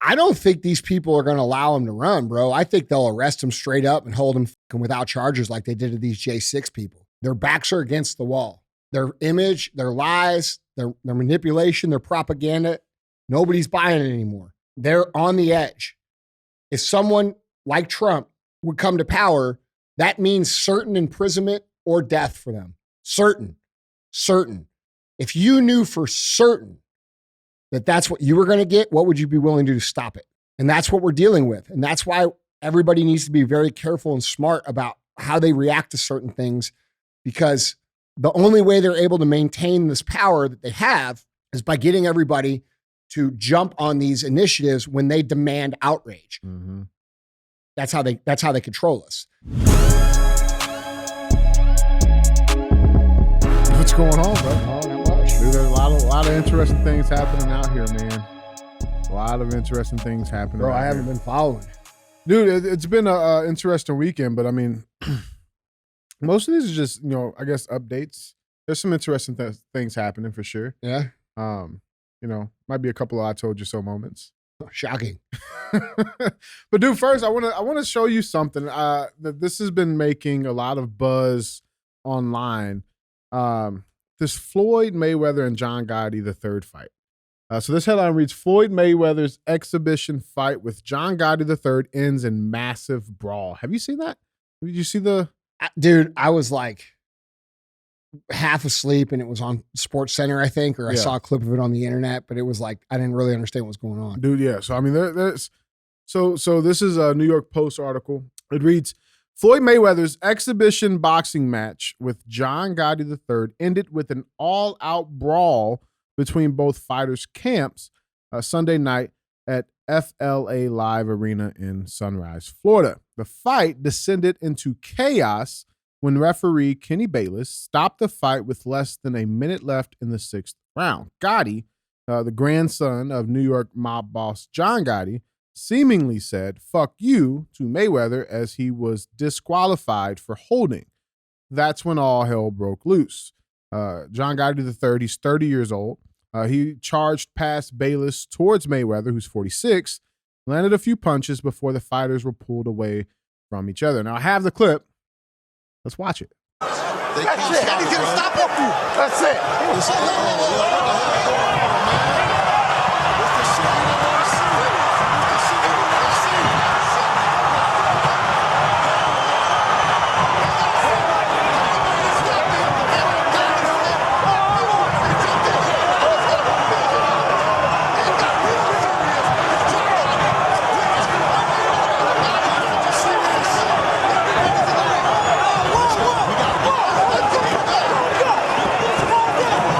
I don't think these people are going to allow him to run, bro. I think they'll arrest him straight up and hold him without charges like they did to these J6 people. Their backs are against the wall. Their image, their lies, their manipulation, their propaganda, nobody's buying it anymore. They're on the edge. If someone like Trump would come to power, that means certain imprisonment or death for them. Certain. If you knew for certain that that's what you were going to get, what would you be willing to do to stop it? And that's what we're dealing with. And that's why everybody needs to be very careful and smart about how they react to certain things, because the only way they're able to maintain this power that they have is by getting everybody to jump on these initiatives when they demand outrage. Mm-hmm. That's how they control us. What's going on, bro? Oh, not much. Dude, there's a lot of interesting things happening out here, man. A lot of interesting things happening. Bro, I haven't been following. Dude, it's been an interesting weekend, but I mean, most of these are just, I guess updates. There's some interesting things happening for sure. Yeah. Might be a couple of I told you so moments. Shocking. But dude, first I want to show you something that this has been making a lot of buzz online. This Floyd Mayweather and John Gotti III fight. So this headline reads, Floyd Mayweather's exhibition fight with John Gotti III ends in massive brawl. Have you seen that? Did you see the... Dude, I was like half asleep and it was on Sports Center, I think, or I saw a clip of it on the internet, but it was like, I didn't really understand what was going on. Dude, yeah. So, I mean, there's... So this is a New York Post article. It reads, Floyd Mayweather's exhibition boxing match with John Gotti III ended with an all-out brawl between both fighters' camps Sunday night at FLA Live Arena in Sunrise, Florida. The fight descended into chaos when referee Kenny Bayless stopped the fight with less than a minute left in the sixth round. Gotti, the grandson of New York mob boss John Gotti, seemingly said, "Fuck you" to Mayweather as he was disqualified for holding. That's when all hell broke loose. John Gotti III, he's 30 years old. He charged past Bayless towards Mayweather, who's 46, landed a few punches before the fighters were pulled away from each other. Now, I have the clip. Let's watch it. That's it. He's going to stop him. That's it.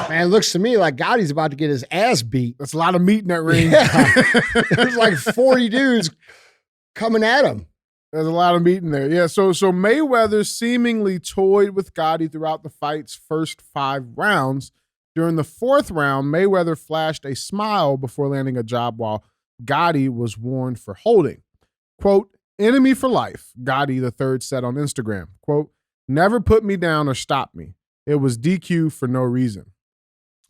Man, it looks to me like Gotti's about to get his ass beat. That's a lot of meat in that ring. Yeah. There's like 40 dudes coming at him. There's a lot of meat in there. Yeah, so Mayweather seemingly toyed with Gotti throughout the fight's first 5 rounds. During the 4th round, Mayweather flashed a smile before landing a jab while Gotti was warned for holding. Quote, "Enemy for life," Gotti III said on Instagram. Quote, "Never put me down or stop me. It was DQ for no reason."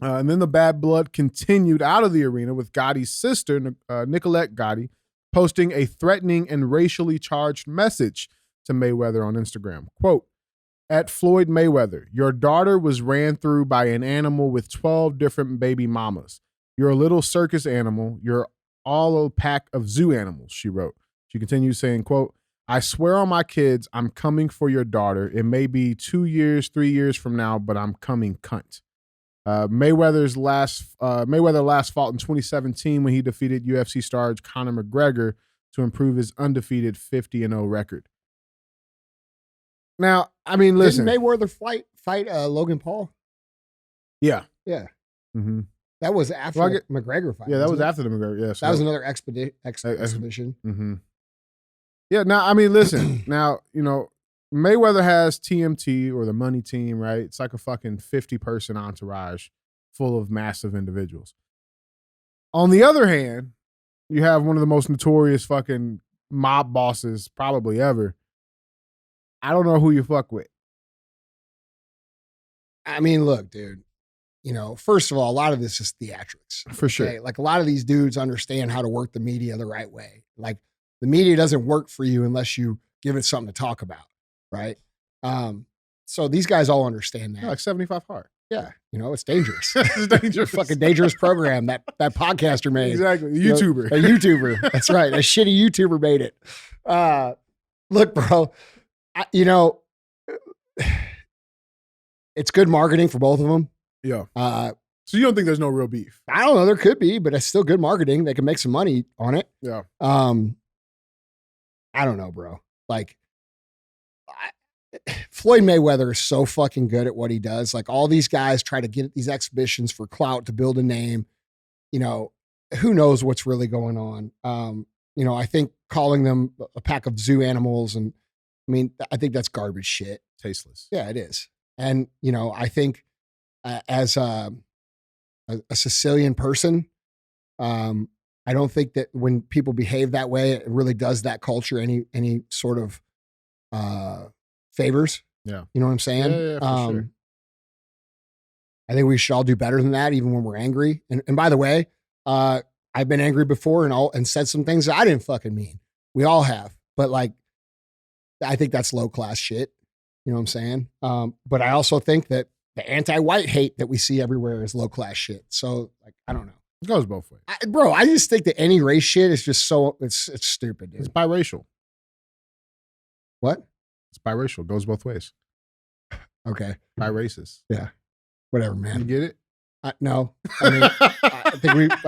And then the bad blood continued out of the arena with Gotti's sister, Nicolette Gotti, posting a threatening and racially charged message to Mayweather on Instagram. Quote, "At Floyd Mayweather, your daughter was ran through by an animal with 12 different baby mamas. You're a little circus animal. You're all a pack of zoo animals," she wrote. She continues saying, quote, "I swear on my kids, I'm coming for your daughter. It may be 2 years, 3 years from now, but I'm coming, cunt." Mayweather last fought in 2017 when he defeated UFC star Conor McGregor to improve his undefeated 50-0 record. Now, I mean, listen. Didn't Mayweather fight Logan Paul? Yeah. Yeah. Mm-hmm. That was after the McGregor fight. Yeah, that was after the McGregor. Yeah, so that was another exhibition. Mm-hmm. Yeah, now, I mean, listen. Now, Mayweather has TMT, or the money team, right? It's like a fucking 50-person entourage full of massive individuals. On the other hand, you have one of the most notorious fucking mob bosses probably ever. I don't know who you fuck with. I mean, look, dude, first of all, a lot of this is theatrics. For sure. Like a lot of these dudes understand how to work the media the right way. Like the media doesn't work for you unless you give it something to talk about. Right. So these guys all understand that. Yeah, like 75 Hard. Yeah. It's dangerous. It's dangerous. Fucking dangerous program that podcaster made. Exactly. A YouTuber. A YouTuber. That's right. A shitty YouTuber made it. Look, bro, it's good marketing for both of them. Yeah. So you don't think there's no real beef? I don't know. There could be, but it's still good marketing. They can make some money on it. Yeah. I don't know, bro. Like, Floyd Mayweather is so fucking good at what he does. Like all these guys try to get at these exhibitions for clout to build a name. Who knows what's really going on? I think calling them a pack of zoo animals, and I think that's garbage shit. Tasteless. Yeah, it is. And I think as a Sicilian person, I don't think that when people behave that way, it really does that culture any sort of favors. Yeah. You know what I'm saying? Yeah, for sure. I think we should all do better than that, even when we're angry. And by the way, I've been angry before and said some things that I didn't fucking mean. We all have. But like, I think that's low class shit. You know what I'm saying? But I also think that the anti-white hate that we see everywhere is low class shit. So like, I don't know. It goes both ways. I just think that any race shit is just it's stupid. Dude. It's biracial. What? It's biracial. It goes both ways. Okay. Bi-racist. Yeah. Whatever, man. You get it? No. I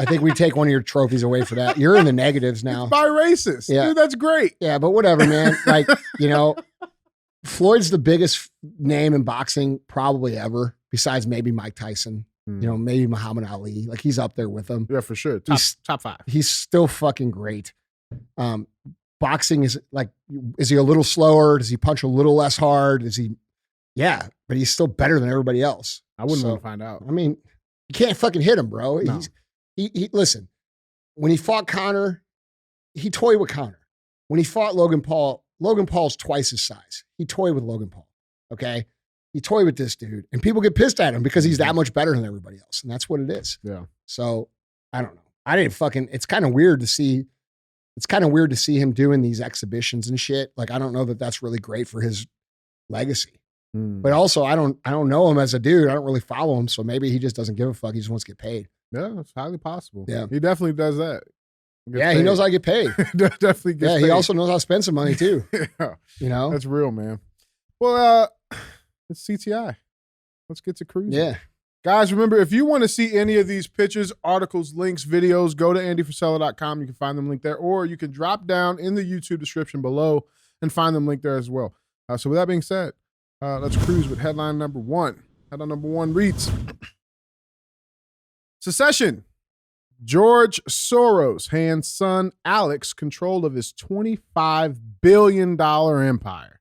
think we take one of your trophies away for that. You're in the negatives now. It's bi-racist. Yeah. Dude, that's great. Yeah, but whatever, man. Like, Floyd's the biggest name in boxing probably ever, besides maybe Mike Tyson. Maybe Muhammad Ali. Like he's up there with them. Yeah, for sure. Top 5. He's still fucking great. Boxing is like, is he a little slower? Does he punch a little less hard? Yeah, but he's still better than everybody else. I wouldn't want to find out. You can't fucking hit him, bro. No. Listen, when he fought Conor, he toyed with Conor. When he fought Logan Paul's twice his size. He toyed with Logan Paul. Okay. He toyed with this dude, and people get pissed at him because he's that much better than everybody else. And that's what it is. Yeah. So I don't know. It's kind of weird to see. It's kind of weird to see him doing these exhibitions and shit. Like, I don't know that that's really great for his legacy. But also I don't know him as a dude. I don't really follow him. So maybe he just doesn't give a fuck. He just wants to get paid. Yeah, it's highly possible. Yeah. He definitely does that. He knows how to get paid. Definitely gets paid. He also knows how to spend some money too. Yeah. That's real, man. Well, it's C.T.I. Let's get to cruising. Yeah. Guys, remember, if you want to see any of these pictures, articles, links, videos, go to andyfrisella.com. You can find them linked there, or you can drop down in the YouTube description below and find them linked there as well. So with that being said, let's cruise with headline number 1. Headline number 1 reads, Secession. George Soros hands son Alex control of his $25 billion empire.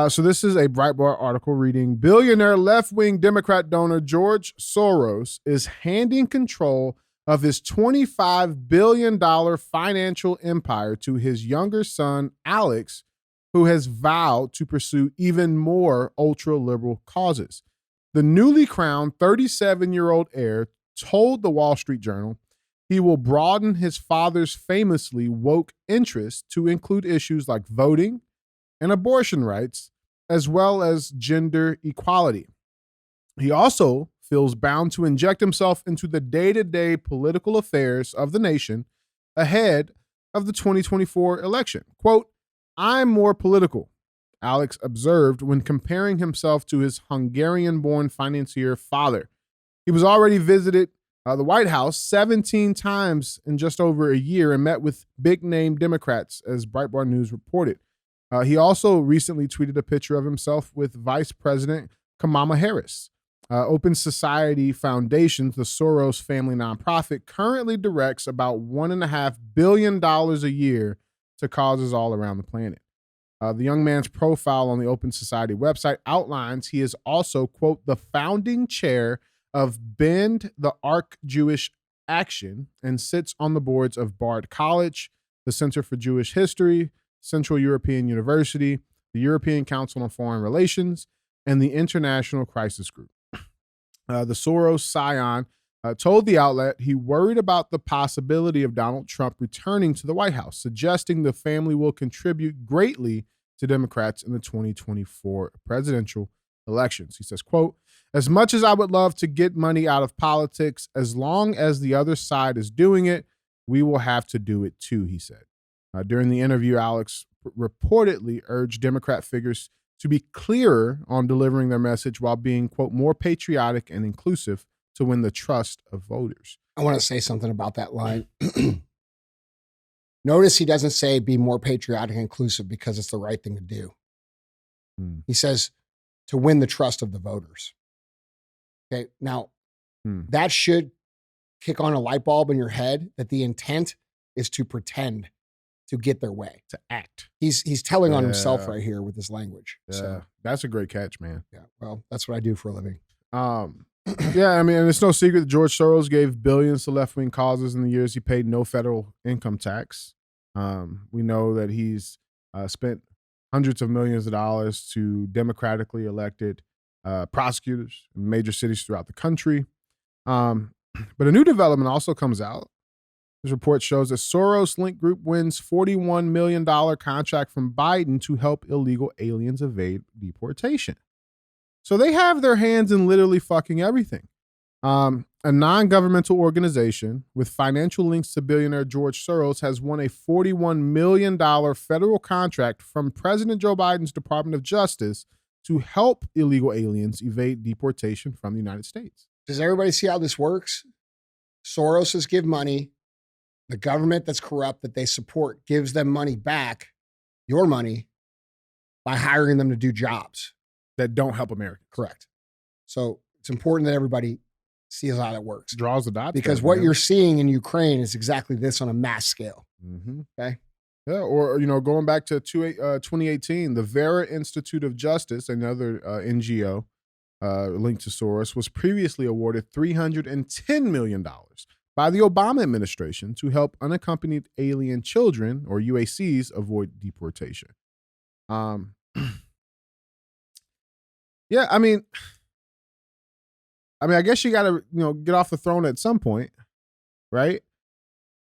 So this is a Breitbart article reading, billionaire left-wing Democrat donor George Soros is handing control of his $25 billion financial empire to his younger son, Alex, who has vowed to pursue even more ultra-liberal causes. The newly crowned 37-year-old heir told the Wall Street Journal he will broaden his father's famously woke interests to include issues like voting and abortion rights, as well as gender equality. He also feels bound to inject himself into the day-to-day political affairs of the nation ahead of the 2024 election. Quote, I'm more political, Alex observed when comparing himself to his Hungarian-born financier father. He was already visited the White House 17 times in just over a year and met with big-name Democrats, as Breitbart News reported. He also recently tweeted a picture of himself with Vice President Kamala Harris. Open Society Foundations, the Soros family nonprofit, currently directs about $1.5 billion a year to causes all around the planet. The young man's profile on the Open Society website outlines he is also, quote, the founding chair of Bend the Arc Jewish Action and sits on the boards of Bard College, the Center for Jewish History, Central European University, the European Council on Foreign Relations, and the International Crisis Group. The Soros scion told the outlet he worried about the possibility of Donald Trump returning to the White House, suggesting the family will contribute greatly to Democrats in the 2024 presidential elections. He says, quote, "As much as I would love to get money out of politics, as long as the other side is doing it, we will have to do it too," he said. During the interview, Alex reportedly urged Democrat figures to be clearer on delivering their message while being, quote, more patriotic and inclusive to win the trust of voters. I want to say something about that line. Notice he doesn't say be more patriotic and inclusive because it's the right thing to do. He says to win the trust of the voters. Okay, now that should kick on a light bulb in your head that the intent is to pretend to get their way. To act. He's telling on himself right here with this language. Yeah, so that's a great catch, man. Yeah, well, that's what I do for a living. Yeah, I mean, and it's no secret that George Soros gave billions to left-wing causes in the years he paid no federal income tax. We know that he's spent hundreds of millions of dollars to democratically elected prosecutors in major cities throughout the country. But a new development also comes out. This report shows that Soros-linked group wins $41 million contract from Biden to help illegal aliens evade deportation. So they have their hands in literally fucking everything. A non-governmental organization with financial links to billionaire George Soros has won a $41 million federal contract from President Joe Biden's Department of Justice to help illegal aliens evade deportation from the United States. Does everybody see how this works? Soroses give money. The government that's corrupt that they support gives them money back, your money, by hiring them to do jobs that don't help Americans. Correct. So it's important that everybody sees how that works. Draws the dots. Because what you're seeing in Ukraine is exactly this on a mass scale. Okay. Yeah, or, going back to 2018, the Vera Institute of Justice, another NGO linked to Soros, was previously awarded $310 million by the Obama administration to help unaccompanied alien children, or UACs, avoid deportation. Yeah, I mean, I guess you got to, get off the throne at some point, right?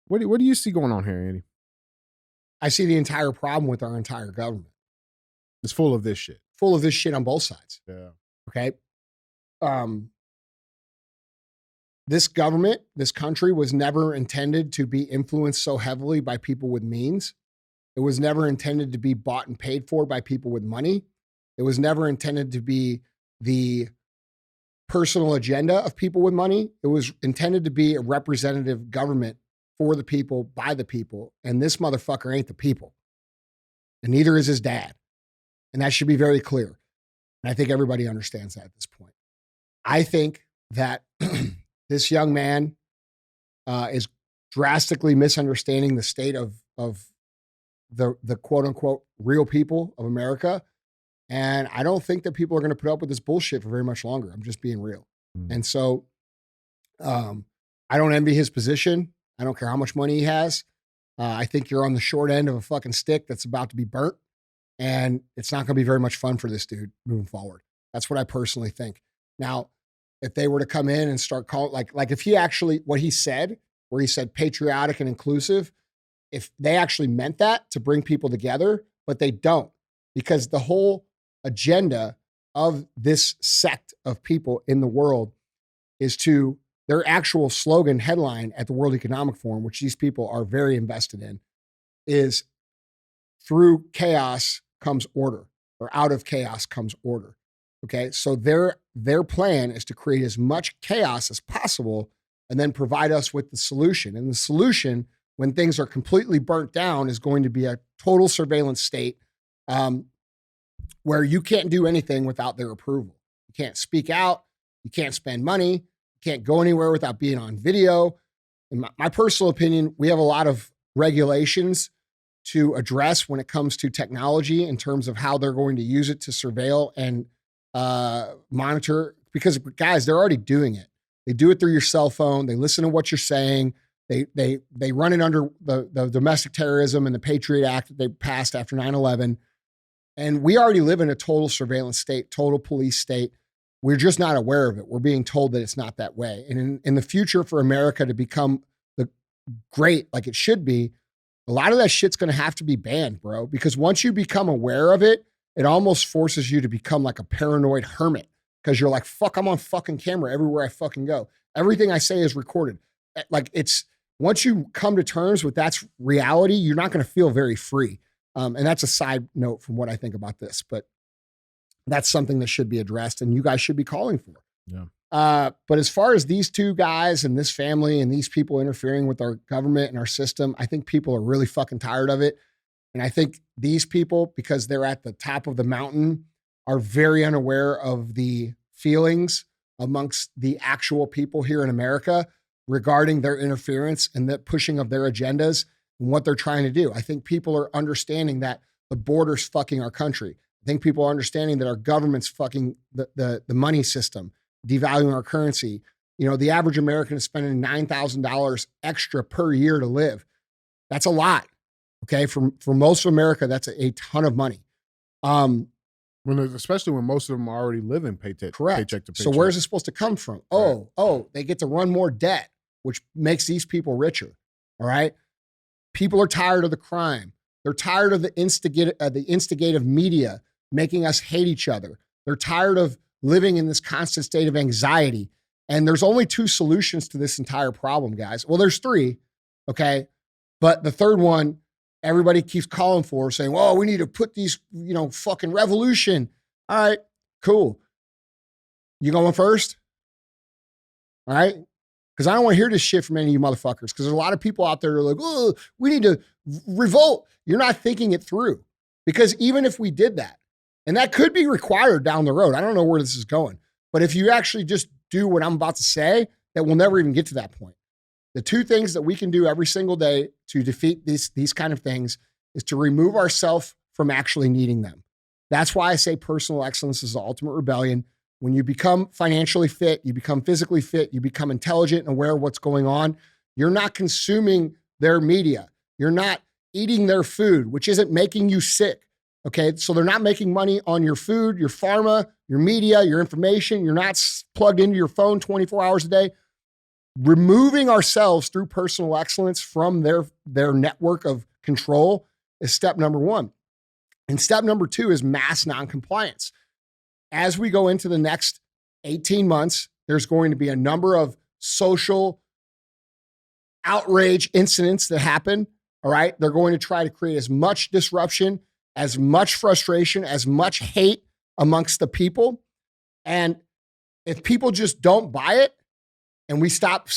What do you see going on here, Andy? I see the entire problem with our entire government. It's full of this shit. Full of this shit on both sides. Yeah. Okay. This government, this country was never intended to be influenced so heavily by people with means. It was never intended to be bought and paid for by people with money. It was never intended to be the personal agenda of people with money. It was intended to be a representative government for the people, by the people. And this motherfucker ain't the people. And neither is his dad. And that should be very clear. And I think everybody understands that at this point. I think that this young man is drastically misunderstanding the state of the quote unquote real people of America. And I don't think that people are going to put up with this bullshit for very much longer. I'm just being real. And so I don't envy his position. I don't care how much money he has. I think you're on the short end of a fucking stick that's about to be burnt. And it's not going to be very much fun for this dude moving forward. That's what I personally think. Now, if they were to come in and start calling, like if he actually, what he said, where he said patriotic and inclusive, if they actually meant that to bring people together, but they don't, because the whole agenda of this sect of people in the world is to, their actual slogan headline at the World Economic Forum, which these people are very invested in, is through chaos comes order, or out of chaos comes order. Okay, so their plan is to create as much chaos as possible and then provide us with the solution. And the solution, when things are completely burnt down, is going to be a total surveillance state where you can't do anything without their approval. You can't speak out. You can't spend money. You can't go anywhere without being on video. In my personal opinion, we have a lot of regulations to address when it comes to technology in terms of how they're going to use it to surveil and monitor, because guys, they're already doing it. They do it through your cell phone. They listen to what you're saying. They run it under the Domestic Terrorism and the Patriot Act that they passed after 9/11. And we already live in a total surveillance state, total police state. We're just not aware of it. We're being told that it's not that way. And in the future for America to become the great like it should be, a lot of that shit's going to have to be banned, bro. Because once you become aware of it, it almost forces you to become like a paranoid hermit. Because you're like, fuck, I'm on fucking camera everywhere I fucking go. Everything I say is recorded. Like it's, once you come to terms with that's reality, you're not going to feel very free. And that's a side note from what I think about this, but that's something that should be addressed and you guys should be calling for. Yeah. But as far as these two guys and this family and these people interfering with our government and our system, I think people are really fucking tired of it. And I think these people, because they're at the top of the mountain, are very unaware of the feelings amongst the actual people here in America regarding their interference and the pushing of their agendas and what they're trying to do. I think people are understanding that the border's fucking our country. I think people are understanding that our government's fucking the money system, devaluing our currency. You know, the average American is spending $9,000 extra per year to live. That's a lot. Okay. For most of America, that's a ton of money. Especially when most of them are already living paycheck to paycheck. So where's it supposed to come from? Oh, they get to run more debt, which makes these people richer. All right. People are tired of the crime. They're tired of the instigative media making us hate each other. They're tired of living in this constant state of anxiety. And there's only two solutions to this entire problem, guys. Well, there's three. Okay. But the third one, everybody keeps calling for, saying, well, we need to put these, fucking revolution. All right, cool. You going first? All right. Because I don't want to hear this shit from any of you motherfuckers. Because there's a lot of people out there who are like, oh, we need to revolt. You're not thinking it through. Because even if we did that, and that could be required down the road, I don't know where this is going. But if you actually just do what I'm about to say, that we'll never even get to that point. The two things that we can do every single day to defeat these kind of things is to remove ourselves from actually needing them. That's why I say personal excellence is the ultimate rebellion. When you become financially fit, you become physically fit, you become intelligent and aware of what's going on, you're not consuming their media. You're not eating their food, which isn't making you sick. Okay, so they're not making money on your food, your pharma, your media, your information. You're not plugged into your phone 24 hours a day. Removing ourselves through personal excellence from their network of control is step number one. And step number two is mass noncompliance. As we go into the next 18 months, there's going to be a number of social outrage incidents that happen. All right. They're going to try to create as much disruption, as much frustration, as much hate amongst the people. And if people just don't buy it, and we stop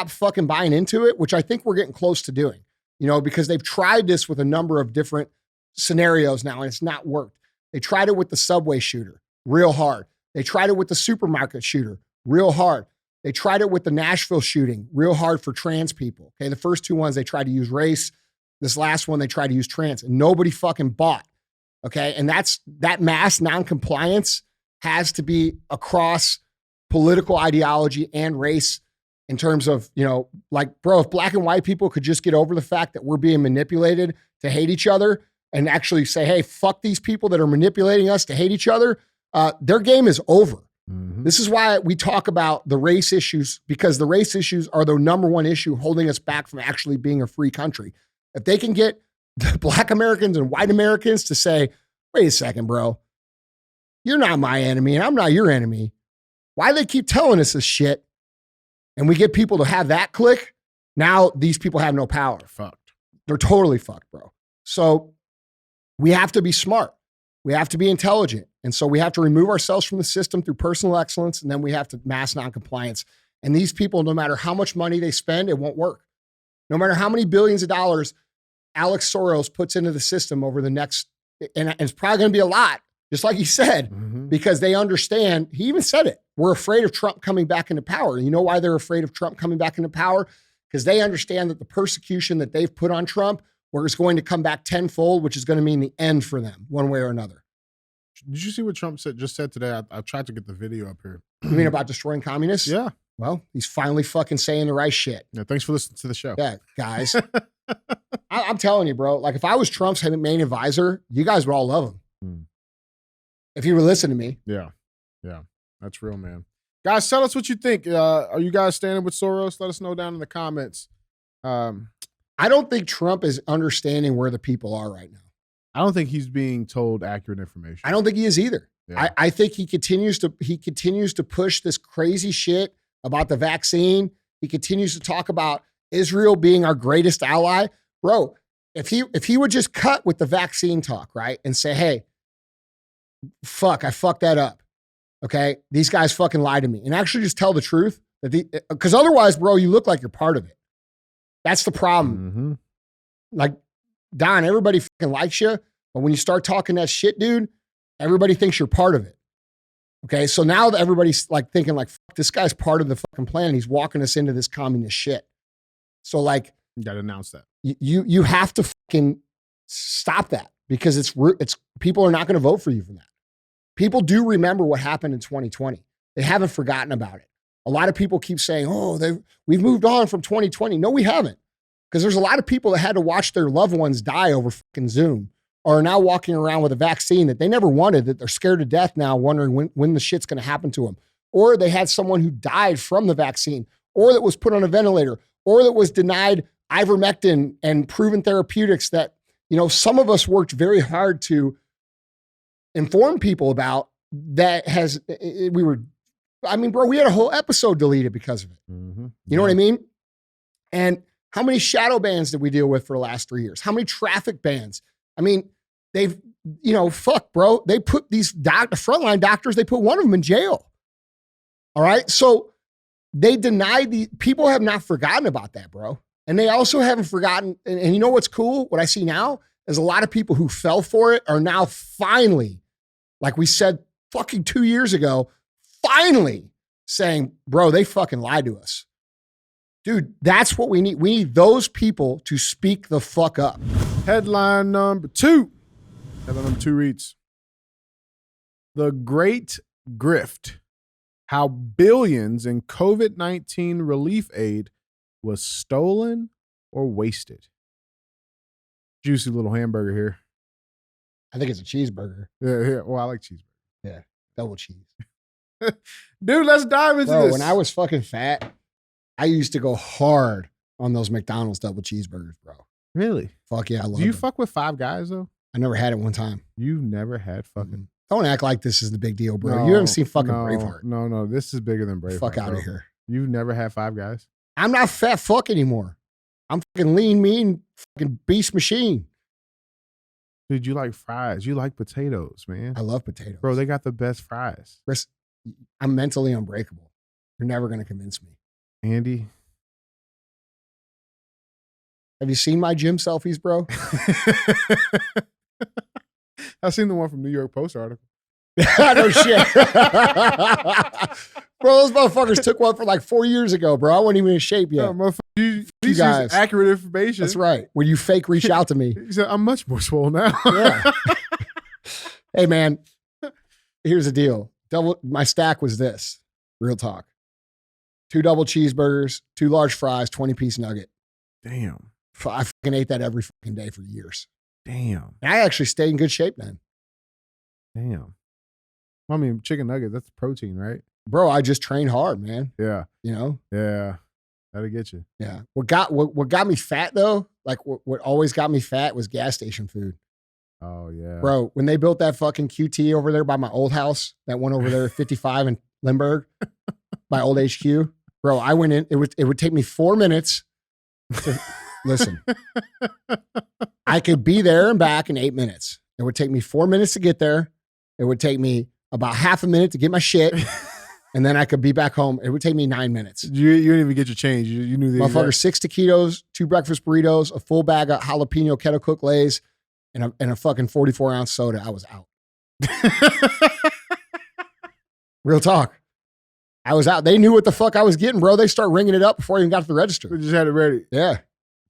fucking buying into it, which I think we're getting close to doing, because they've tried this with a number of different scenarios now, and it's not worked. They tried it with the subway shooter, real hard. They tried it with the supermarket shooter, real hard. They tried it with the Nashville shooting, real hard for trans people. Okay, the first two ones, they tried to use race. This last one, they tried to use trans, and nobody fucking bought. Okay, and that mass noncompliance has to be across political ideology and race in terms of, bro, if black and white people could just get over the fact that we're being manipulated to hate each other and actually say, hey, fuck these people that are manipulating us to hate each other, their game is over. Mm-hmm. This is why we talk about the race issues, because the race issues are the number one issue holding us back from actually being a free country. If they can get the black Americans and white Americans to say, wait a second, bro, you're not my enemy and I'm not your enemy. Why do they keep telling us this shit? And we get people to have that click. Now these people have no power. Fucked. They're totally fucked, bro. So we have to be smart. We have to be intelligent. And so we have to remove ourselves from the system through personal excellence. And then we have to mass noncompliance. And these people, no matter how much money they spend, it won't work. No matter how many billions of dollars Alex Soros puts into the system over the next, and it's probably going to be a lot, just like he said, because they understand, he even said it, we're afraid of Trump coming back into power. And you know why they're afraid of Trump coming back into power? Because they understand that the persecution that they've put on Trump, where it's going to come back tenfold, which is going to mean the end for them one way or another. Did you see what Trump just said today? I tried to get the video up here. You mean about destroying communists? Yeah. Well, he's finally fucking saying the right shit. Yeah, thanks for listening to the show. Yeah, guys. I'm telling you, bro, like if I was Trump's main advisor, you guys would all love him. if you were listening to me. Yeah. Yeah. That's real, man. Guys, tell us what you think. Are you guys standing with Soros? Let us know down in the comments. I don't think Trump is understanding where the people are right now. I don't think he's being told accurate information. I don't think he is either. Yeah. I think he continues to push this crazy shit about the vaccine. He continues to talk about Israel being our greatest ally. Bro, if he would just cut with the vaccine talk, right? And say, hey, I fucked that up. Okay? These guys fucking lied to me. And actually just tell the truth. Because otherwise, bro, you look like you're part of it. That's the problem. Mm-hmm. Like, Don, everybody fucking likes you. But when you start talking that shit, dude, everybody thinks you're part of it. Okay? So now that everybody's like thinking like, fuck, this guy's part of the fucking plan. He's walking us into this communist shit. So like, you got to announce that. You have to fucking stop that because it's people are not going to vote for you for that. People do remember what happened in 2020. They haven't forgotten about it. A lot of people keep saying, oh, we've moved on from 2020. No, we haven't. Because there's a lot of people that had to watch their loved ones die over fucking Zoom or are now walking around with a vaccine that they never wanted, that they're scared to death now, wondering when the shit's going to happen to them. Or they had someone who died from the vaccine, or that was put on a ventilator, or that was denied ivermectin and proven therapeutics that, some of us worked very hard to inform people about that bro, we had a whole episode deleted because of it. Mm-hmm. You know what I mean? And how many shadow bans did we deal with for the last 3 years? How many traffic bans? I mean, they've, fuck, bro. They put these frontline doctors, they put one of them in jail. All right. So they denied people have not forgotten about that, bro. And they also haven't forgotten. And you know what's cool? What I see now is a lot of people who fell for it are now finally, like we said fucking 2 years ago, finally saying, bro, they fucking lied to us. Dude, that's what we need. We need those people to speak the fuck up. Headline number 2. Headline number 2 reads, The Great Grift, How Billions in COVID-19 Relief Aid Was Stolen or Wasted. Juicy little hamburger here. I think it's a cheeseburger. Yeah. Well, I like cheeseburger. Yeah, double cheese. Dude, let's dive into this. When I was fucking fat, I used to go hard on those McDonald's double cheeseburgers, bro. Really? Fuck yeah, I love Do you them. fuck with Five Guys, though? I never had it one time. You've never had fucking... Don't act like this is the big deal, bro. No, You haven't seen fucking Braveheart. No. This is bigger than Braveheart. Fuck out bro. of here. You've never had Five Guys? I'm not fat fuck anymore. I'm fucking lean, mean, fucking beast machine. Dude, you like fries. You like potatoes, man. I love potatoes. Bro, they got the best fries. Chris, I'm mentally unbreakable. You're never going to convince me. Andy. Have you seen my gym selfies, bro? I seen the one from New York Post article. No shit. Bro, those motherfuckers took one for like 4 years ago, bro. I wasn't even in shape yet. No, you guys. use accurate information. That's right. When you fake reach out to me. He said, I'm much more swole now. Yeah. Hey, man, here's the deal. My stack was this. Real talk. 2 double cheeseburgers, 2 large fries, 20-piece nugget. Damn. I fucking ate that every fucking day for years. Damn. And I actually stayed in good shape then. Damn. Well, I mean, chicken nuggets, that's protein, right? Bro, I just trained hard, man. Yeah. You know? Yeah. That'll get you. Yeah. What got me fat though, like what always got me fat was gas station food. Oh yeah. Bro, when they built that fucking QT over there by my old house, that one over there at 55 in Lindbergh, my old HQ, bro, I went in, it would take me 4 minutes to listen. I could be there and back in 8 minutes. It would take me 4 minutes to get there. It would take me about half a minute to get my shit. And then I could be back home. It would take me 9 minutes. You didn't even get your change. You knew the motherfucker, 6 taquitos, 2 breakfast burritos, a full bag of jalapeno kettle cooked Lays, and a fucking 44-ounce soda. I was out. Real talk. I was out. They knew what the fuck I was getting, bro. They start ringing it up before I even got to the register. We just had it ready. Yeah.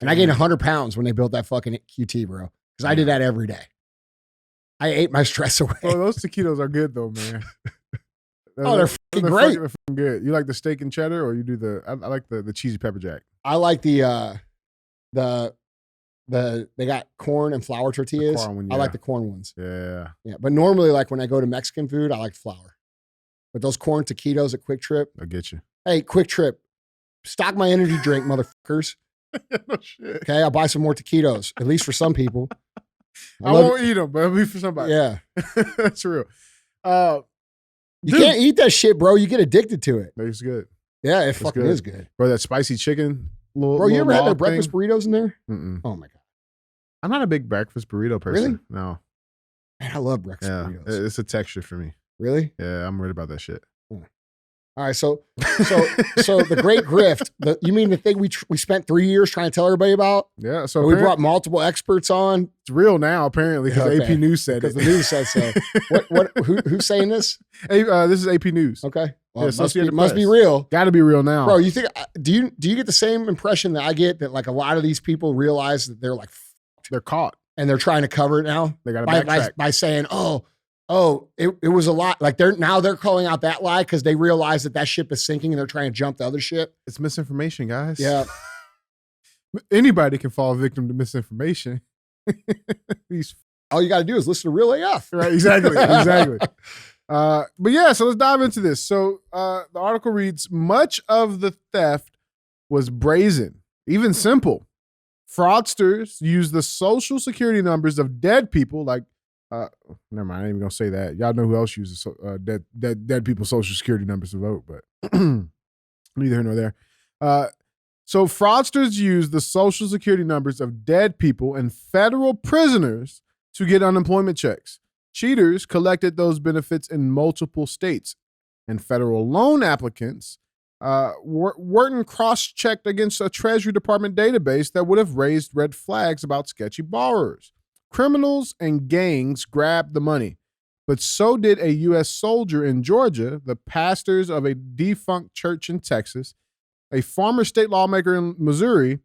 And I gained 100 pounds when they built that fucking QT, bro. Because I did that every day. I ate my stress away. Oh, those taquitos are good though, man. Oh, they're fucking great. They're fucking good. You like the steak and cheddar, or you do I like the cheesy pepper jack. I like the They got corn and flour tortillas. corn one, I like yeah. the corn ones. Yeah. Yeah, but normally, like when I go to Mexican food, I like flour. But those corn taquitos at Quick Trip. I get you. Hey, Quick Trip, stock my energy drink, motherfuckers. No shit. Okay, I'll buy some more taquitos, at least for some people. I won't eat them, but it'll be for somebody. Yeah. That's real. You can't eat that shit, bro. You get addicted to it. It's good. Yeah, it fucking good. is good. Bro, that spicy chicken. Bro, you ever had their breakfast burritos in there? Mm-mm. Oh my God. I'm not a big breakfast burrito person. Really? No. Man, I love breakfast Yeah. burritos. It's a texture for me. Really? Yeah, I'm worried about that shit. All right, so the great grift. You mean the thing we spent 3 years trying to tell everybody about? Yeah, so we brought multiple experts on. It's real now, apparently, because Okay. AP News said it. Because the news said so. Who's saying this? This is AP News. Okay, well, Yeah, it Associated must be Press. real, Got to be real now, bro. You think? Do you get the same impression that I get that like a lot of these people realize that they're like They're caught. and they're trying to cover it now? They got to by, backtrack. by saying, it was a lot. Like they're calling out that lie because they realize that ship is sinking and they're trying to jump the other ship. It's misinformation, guys. Yeah. Anybody can fall victim to misinformation. All you got to do is listen to Real AF. Right, exactly. But yeah, so let's dive into this. So the article reads, much of the theft was brazen, even simple. Fraudsters used the social security numbers of dead people, like, never mind, I ain't even gonna say that. Y'all know who else uses dead people's social security numbers to vote, but neither here nor there. So fraudsters used the social security numbers of dead people and federal prisoners to get unemployment checks. Cheaters collected those benefits in multiple states, and federal loan applicants weren't cross-checked against a Treasury Department database that would have raised red flags about sketchy borrowers. Criminals and gangs grabbed the money, but so did a U.S. soldier in Georgia, the pastors of a defunct church in Texas, a former state lawmaker in Missouri,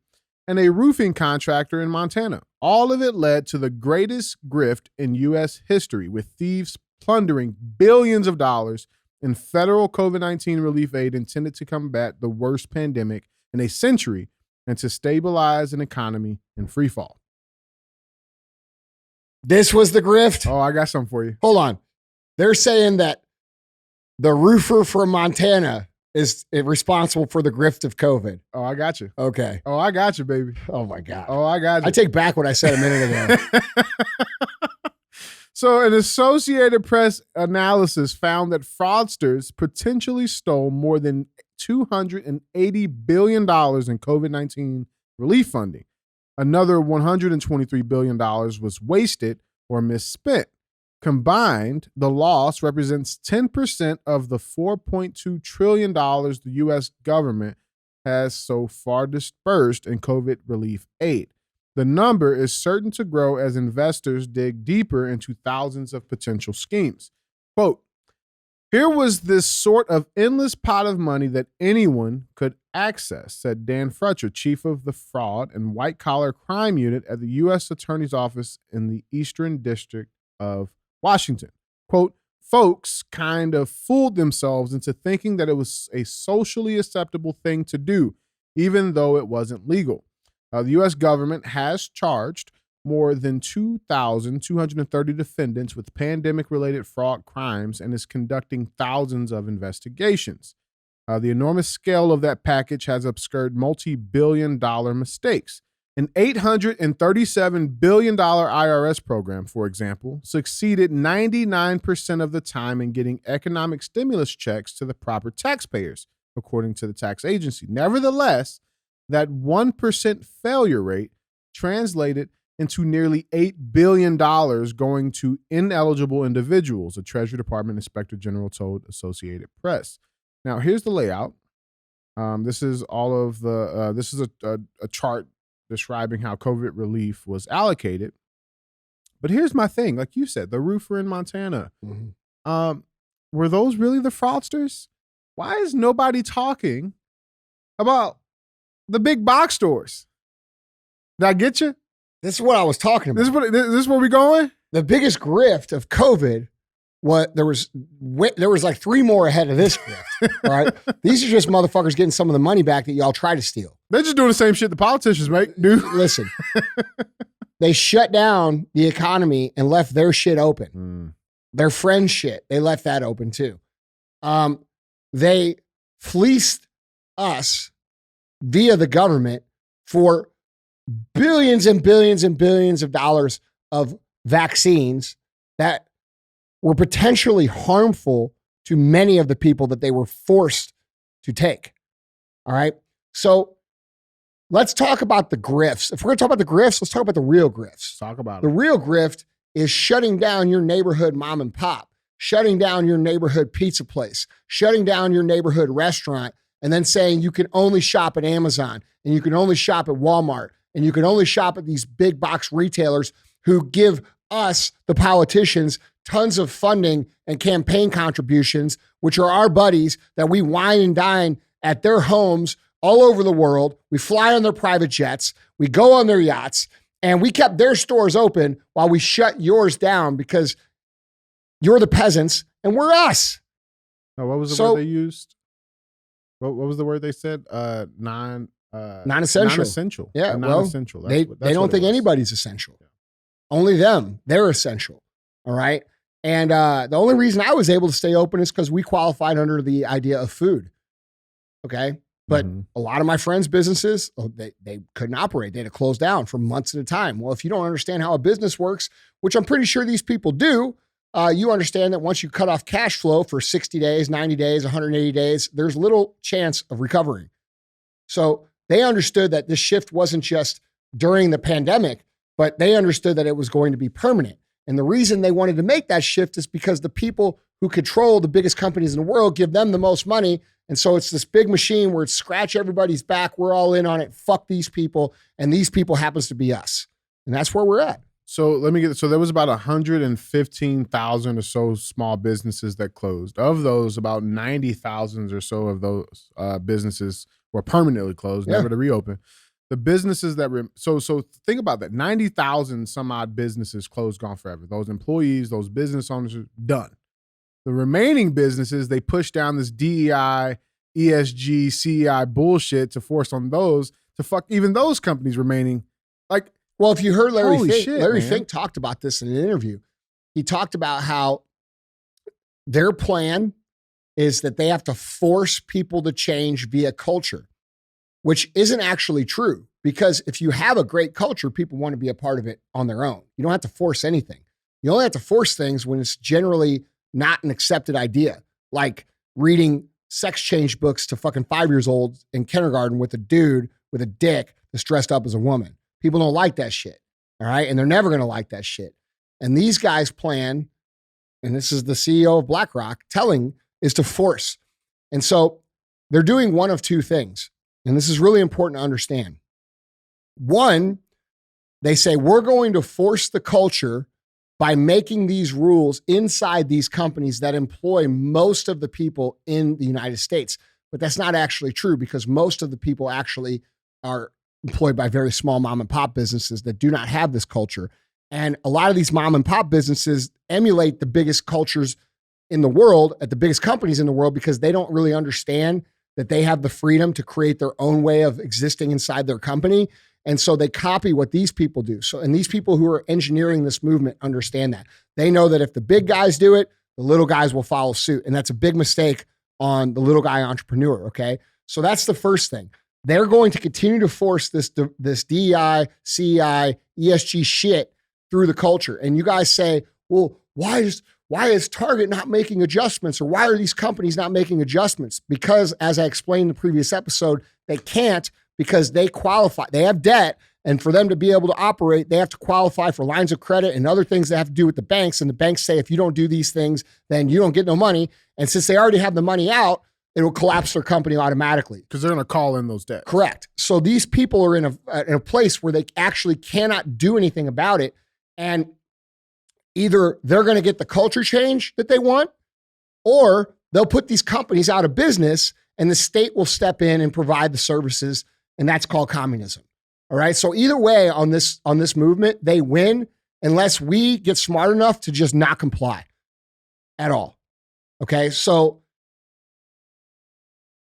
and a roofing contractor in Montana. All of it led to the greatest grift in U.S. history, with thieves plundering billions of dollars in federal COVID-19 relief aid intended to combat the worst pandemic in a century and to stabilize an economy in free fall. This was the grift. Oh, I got something for you. Hold on. They're saying that the roofer from Montana is responsible for the grift of COVID. Oh, I got you. Okay. Oh, I got you, baby. Oh my God. Oh, I got you. I take back what I said a minute ago. So an Associated Press analysis found that fraudsters potentially stole more than $280 billion in COVID-19 relief funding. Another $123 billion was wasted or misspent. Combined, the loss represents 10% of the $4.2 trillion the U.S. government has so far dispersed in COVID relief aid. The number is certain to grow as investors dig deeper into thousands of potential schemes. Quote, here was this sort of endless pot of money that anyone could access, said Dan Frutcher, chief of the Fraud and White Collar Crime Unit at the U.S. Attorney's Office in the Eastern District of Washington. Quote, folks kind of fooled themselves into thinking that it was a socially acceptable thing to do, even though it wasn't legal. The U.S. government has charged more than 2,230 defendants with pandemic-related fraud crimes and is conducting thousands of investigations. The enormous scale of that package has obscured multi-billion-dollar mistakes. An $837 billion IRS program, for example, succeeded 99% of the time in getting economic stimulus checks to the proper taxpayers, according to the tax agency. Nevertheless, that 1% failure rate translated into nearly $8 billion going to ineligible individuals, a Treasury Department Inspector General told Associated Press. Now, here's the layout. This is all of the, this is a chart describing how COVID relief was allocated. But here's my thing. Like you said, the roofer in Montana. Mm-hmm. Were those really the fraudsters? Why is nobody talking about the big box stores? Did I get you? This is what I was talking about. This is where we going? The biggest grift of COVID there was like 3 more ahead of this grift. All right. These are just motherfuckers getting some of the money back that y'all try to steal. They're just doing the same shit the politicians make, dude. Listen, they shut down the economy and left their shit open. Their friend shit, they left that open too. They fleeced us via the government for billions and billions and billions of dollars of vaccines that were potentially harmful to many of the people that they were forced to take. All right. So let's talk about the grifts. If we're going to talk about the grifts, let's talk about the real grifts. Talk about the it. real grift is shutting down your neighborhood mom and pop, shutting down your neighborhood pizza place, shutting down your neighborhood restaurant, and then saying you can only shop at Amazon and you can only shop at Walmart and you can only shop at these big box retailers who give us, the politicians, tons of funding and campaign contributions, which are our buddies that we wine and dine at their homes all over the world. We fly on their private jets. We go on their yachts. And we kept their stores open while we shut yours down because you're the peasants and we're us. No, what was the word they used? What was the word they said? Non-essential. Non-essential. Yeah, non-essential. They don't think anybody's essential. Yeah. Only them. They're essential. All right. And the only reason I was able to stay open is because we qualified under the idea of food. Okay. But a lot of my friends' businesses, they couldn't operate. They had to close down for months at a time. Well, if you don't understand how a business works, which I'm pretty sure these people do, you understand that once you cut off cash flow for 60 days, 90 days, 180 days, there's little chance of recovering. So they understood that this shift wasn't just during the pandemic, but they understood that it was going to be permanent. And the reason they wanted to make that shift is because the people who control the biggest companies in the world give them the most money. And so it's this big machine where it's scratch everybody's back. We're all in on it. Fuck these people. And these people happens to be us. And that's where we're at. So let me get, so there was about 115,000 or so small businesses that closed. Of those, about 90,000 or so of those businesses were permanently closed, never to reopen. The businesses that so think about that. 90,000 some odd businesses closed, gone forever. Those employees, those business owners are done. The remaining businesses, they push down this DEI, ESG, C.T.I bullshit to force on those to fuck even those companies remaining. Like, well, if you heard Larry Fink, Larry Fink talked about this in an interview. He talked about how their plan is that they have to force people to change via culture, which isn't actually true. Because if you have a great culture, people want to be a part of it on their own. You don't have to force anything. You only have to force things when it's generally not an accepted idea, like reading sex change books to fucking 5 years old in kindergarten with a dude with a dick that's dressed up as a woman. People don't like that shit. All right. And they're never going to like that shit. And these guys' plan, and this is the CEO of BlackRock telling, is to force. And so they're doing one of two things. And this is really important to understand. One, they say, we're going to force the culture by making these rules inside these companies that employ most of the people in the United States. But that's not actually true because most of the people actually are employed by very small mom and pop businesses that do not have this culture. And a lot of these mom and pop businesses emulate the biggest cultures in the world at the biggest companies in the world because they don't really understand that they have the freedom to create their own way of existing inside their company. And so they copy what these people do. So, and these people who are engineering this movement understand that. They know that if the big guys do it, the little guys will follow suit. And that's a big mistake on the little guy entrepreneur, okay? So that's the first thing. They're going to continue to force this DEI, CEI, ESG shit through the culture. And you guys say, well, why is Target not making adjustments? Or why are these companies not making adjustments? Because as I explained in the previous episode, they can't because they qualify. They have debt. And for them to be able to operate, they have to qualify for lines of credit and other things that have to do with the banks. And the banks say, if you don't do these things, then you don't get no money. And since they already have the money out, it will collapse their company automatically. Because they're going to call in those debts. Correct. So these people are in a place where they actually cannot do anything about it. And either they're going to get the culture change that they want, or they'll put these companies out of business and the state will step in and provide the services. And that's called communism. All right. So either way on this movement, they win unless we get smart enough to just not comply. at all. Okay, so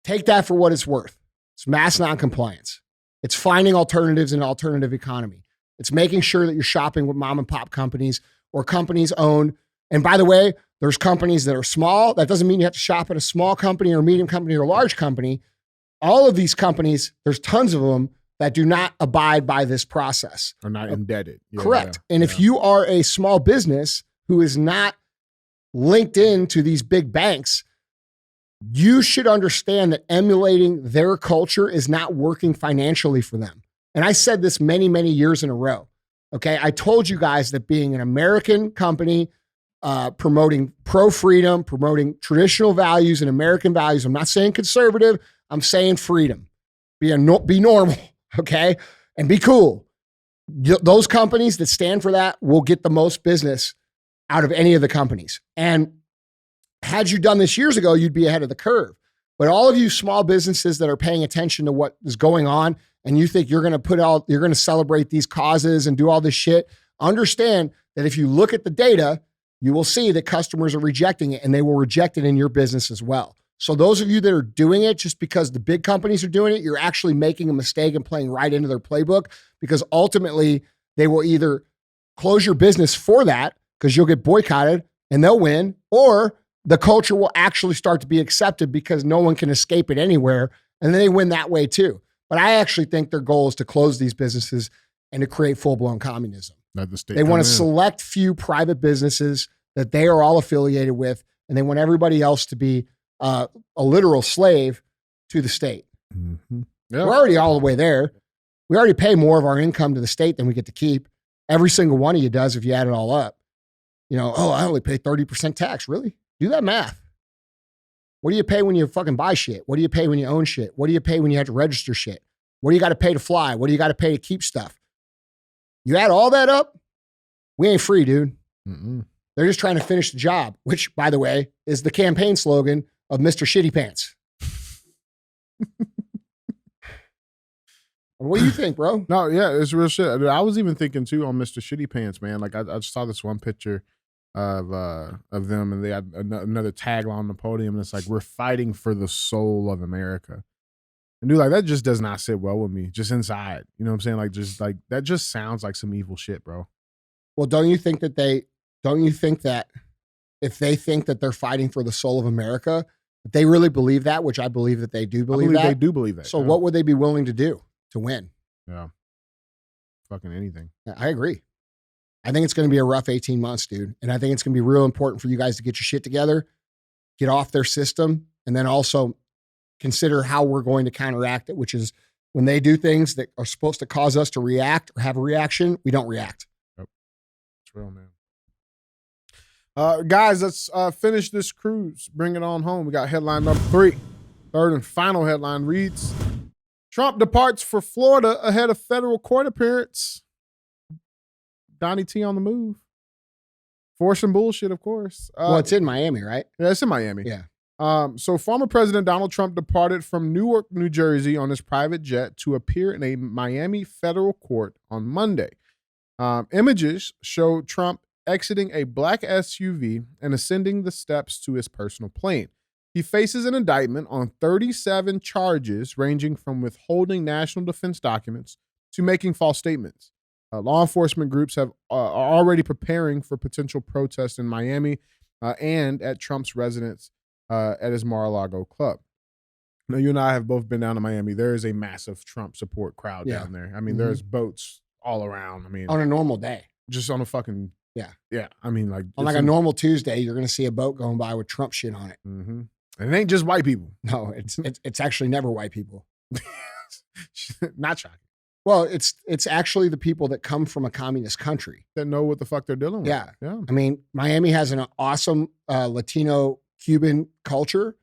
take that for what it's worth. It's mass noncompliance. It's finding alternatives in an alternative economy. It's making sure that you're shopping with mom and pop companies or companies owned. And by the way, there's companies that are small. That doesn't mean you have to shop at a small company or a medium company or a large company. All of these companies, there's tons of them that do not abide by this process. Are not indebted. Yeah, correct. Yeah, and if you are a small business who is not linked into these big banks, you should understand that emulating their culture is not working financially for them. And I said this many, many years in a row. Okay. I told you guys that being an American company, promoting pro-freedom, promoting traditional values and American values. I'm not saying conservative. I'm saying freedom. Be normal. Okay. And be cool. Those companies that stand for that will get the most business out of any of the companies. And had you done this years ago, you'd be ahead of the curve. But all of you small businesses that are paying attention to what is going on and you think you're going to celebrate these causes and do all this shit, understand that if you look at the data, you will see that customers are rejecting it and they will reject it in your business as well. So those of you that are doing it just because the big companies are doing it, you're actually making a mistake and playing right into their playbook, because ultimately they will either close your business for that because you'll get boycotted and they'll win, or the culture will actually start to be accepted because no one can escape it anywhere, and then they win that way too. But I actually think their goal is to close these businesses and to create full-blown communism. They want to select few private businesses that they are all affiliated with, and they want everybody else to be a literal slave to the state. Mm-hmm. Yep. We're already all the way there. We already pay more of our income to the state than we get to keep. Every single one of you does if you add it all up. I only pay 30% tax. Really? Do that math. What do you pay when you fucking buy shit? What do you pay when you own shit? What do you pay when you have to register shit? What do you got to pay to fly? What do you got to pay to keep stuff? You add all that up, we ain't free, dude. Mm-mm. They're just trying to finish the job, which, by the way, is the campaign slogan of Mr. Shitty Pants. What do you think, bro? No, yeah, it's real shit. I was even thinking too on Mr. Shitty Pants, man. Like I just saw this one picture of them, and they had another tagline on the podium, and it's like, "We're fighting for the soul of America." And dude, like that just does not sit well with me, just inside. You know what I'm saying? Like that just sounds like some evil shit, bro. Well, don't you think that if they think that they're fighting for the soul of America, if they really believe that, which I believe that they do believe that. They do believe that. So what would they be willing to do to win? Yeah. Fucking anything. Yeah, I agree. I think it's going to be a rough 18 months, dude. And I think it's going to be real important for you guys to get your shit together, get off their system, and then also consider how we're going to counteract it, which is when they do things that are supposed to cause us to react or have a reaction, we don't react. Yep. It's real, man. Guys, let's finish this cruise. Bring it on home. We got headline number 3. Third and final headline reads, Trump departs for Florida ahead of federal court appearance. Donnie T on the move. For some bullshit, of course. Well, it's in Miami, right? Yeah, it's in Miami. Yeah. So former President Donald Trump departed from Newark, New Jersey on his private jet to appear in a Miami federal court on Monday. Images show Trump exiting a black SUV and ascending the steps to his personal plane. He faces an indictment on 37 charges ranging from withholding national defense documents to making false statements. Law enforcement groups are already preparing for potential protests in Miami and at Trump's residence at his Mar-a-Lago club. Now, you and I have both been down to Miami. There is a massive Trump support crowd down there. I mean, there's boats all around. I mean, on a normal day. Just on a fucking... Yeah. I mean, like... On like a normal Tuesday, you're going to see a boat going by with Trump shit on it. Mm-hmm. And it ain't just white people. No, it's actually never white people. Not shocking. Well, it's actually the people that come from a communist country. That know what the fuck they're dealing with. Yeah. I mean, Miami has an awesome Latino Cuban culture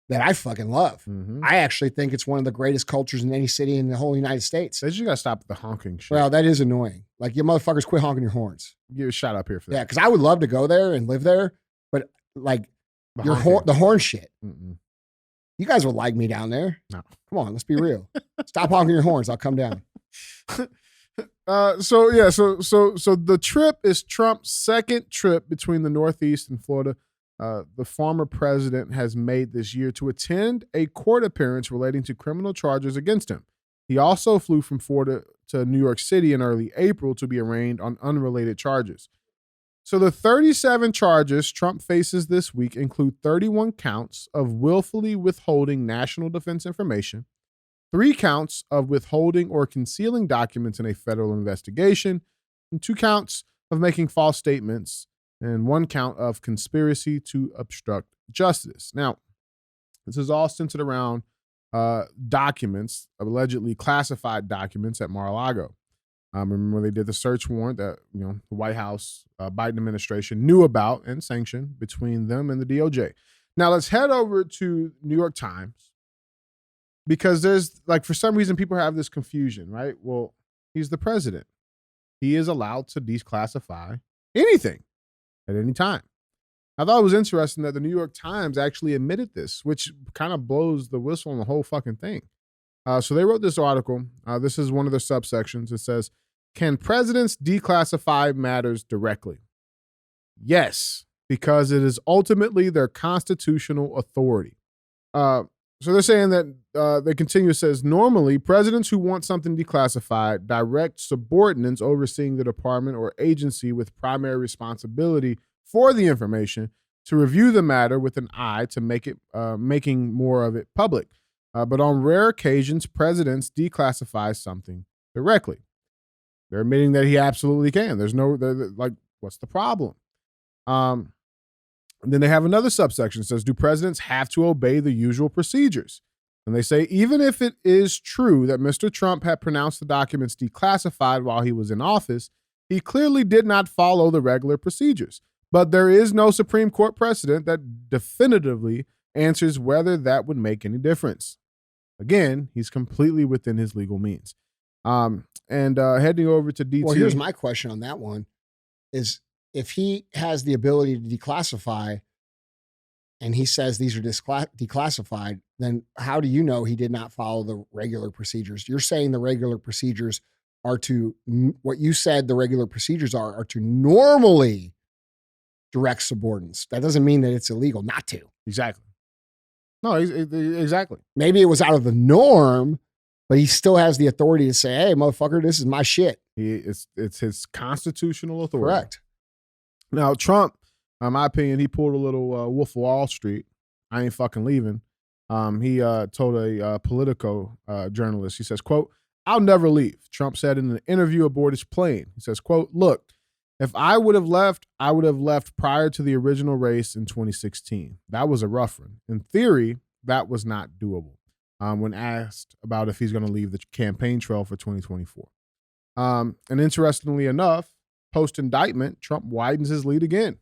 that I fucking love. Mm-hmm. I actually think it's one of the greatest cultures in any city in the whole United States. They just got to stop the honking shit. Well, that is annoying. Like, you motherfuckers quit honking your horns. Give a shot up here for that. Yeah, because I would love to go there and live there, but like the horn shit. Mm-mm. You guys would like me down there. No. Come on, let's be real. Stop honking your horns. I'll come down. So the trip is Trump's second trip between the Northeast and Florida. the former president has made this year to attend a court appearance relating to criminal charges against him. He also flew from Florida to New York City in early April to be arraigned on unrelated charges. So the 37 charges Trump faces this week include 31 counts of willfully withholding national defense information, 3 counts of withholding or concealing documents in a federal investigation, and 2 counts of making false statements, and 1 count of conspiracy to obstruct justice. Now, this is all centered around documents, allegedly classified documents at Mar-a-Lago. Remember when they did the search warrant that the White House, Biden administration knew about and sanctioned between them and the DOJ. Now let's head over to New York Times, because there's for some reason people have this confusion, right? Well, he's the president. He is allowed to declassify anything at any time. I thought it was interesting that the New York Times actually admitted this, which kind of blows the whistle on the whole fucking thing. So they wrote this article. This is one of their subsections. It says, "Can presidents declassify matters directly?" Yes, because it is ultimately their constitutional authority. So they're saying that they continue, it says, "Normally, presidents who want something declassified direct subordinates overseeing the department or agency with primary responsibility for the information to review the matter with an eye to making more of it public. But on rare occasions, presidents declassify something directly." They're admitting that he absolutely can. There's what's the problem? And then they have another subsection that says, "Do presidents have to obey the usual procedures?" And they say, even if it is true that Mr. Trump had pronounced the documents declassified while he was in office, he clearly did not follow the regular procedures. But there is no Supreme Court precedent that definitively answers whether that would make any difference. Again, he's completely within his legal means. Heading over to DT. Well, here's my question on that one is, if he has the ability to declassify and he says these are declassified, then how do you know he did not follow the regular procedures? You're saying the regular procedures are what you said the regular procedures are to normally direct subordinates. That doesn't mean that it's illegal not to. Exactly. No, exactly. Maybe it was out of the norm, but he still has the authority to say, "Hey, motherfucker, this is my shit." It's his constitutional authority. Correct. Now, Trump, in my opinion, he pulled a little Wolf of Wall Street. "I ain't fucking leaving." He told a Politico journalist, he says, quote, "I'll never leave," Trump said in an interview aboard his plane. He says, quote, "Look, if I would have left, I would have left prior to the original race in 2016. That was a rough one. In theory, that was not doable." When asked about if he's going to leave the campaign trail for 2024. And interestingly enough, post-indictment, Trump widens his lead again.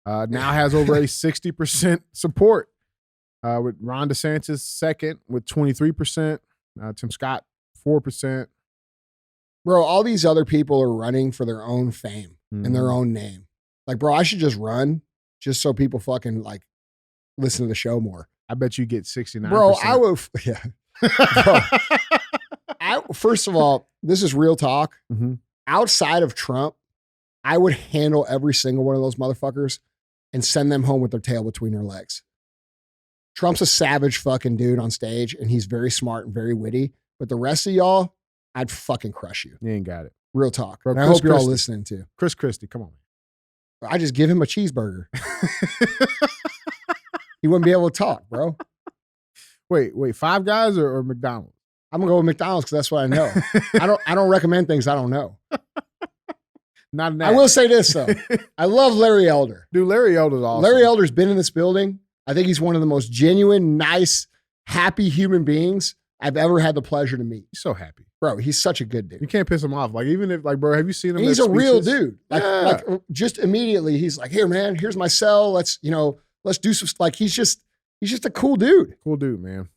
Now has over a 60% support, with Ron DeSantis second with 23%, Tim Scott 4%. Bro, all these other people are running for their own fame and their own name. Bro, I should just run just so people fucking listen to the show more. I bet you get 69%. Bro, I would, yeah. Bro, first of all, this is real talk. Mm-hmm. Outside of Trump, I would handle every single one of those motherfuckers and send them home with their tail between their legs. Trump's a savage fucking dude on stage, and he's very smart and very witty. But the rest of y'all, I'd fucking crush you. You ain't got it. Real talk. Bro, I hope you're all listening too. Chris Christie, come on. I just give him a cheeseburger. He wouldn't be able to talk, bro. Wait, Five Guys or McDonald's? I'm gonna go with McDonald's because that's what I know. I don't recommend things I don't know. Not an I will say this though. I love Larry Elder. Dude, Larry Elder's awesome. Larry Elder's been in this building. I think he's one of the most genuine, nice, happy human beings I've ever had the pleasure to meet. He's so happy. Bro, he's such a good dude. You can't piss him off. Even if, bro, have you seen him? And he's a real dude. Yeah. Just immediately, he's like, "Here, man, here's my cell. Let's do some." He's just a cool dude. Cool dude, man.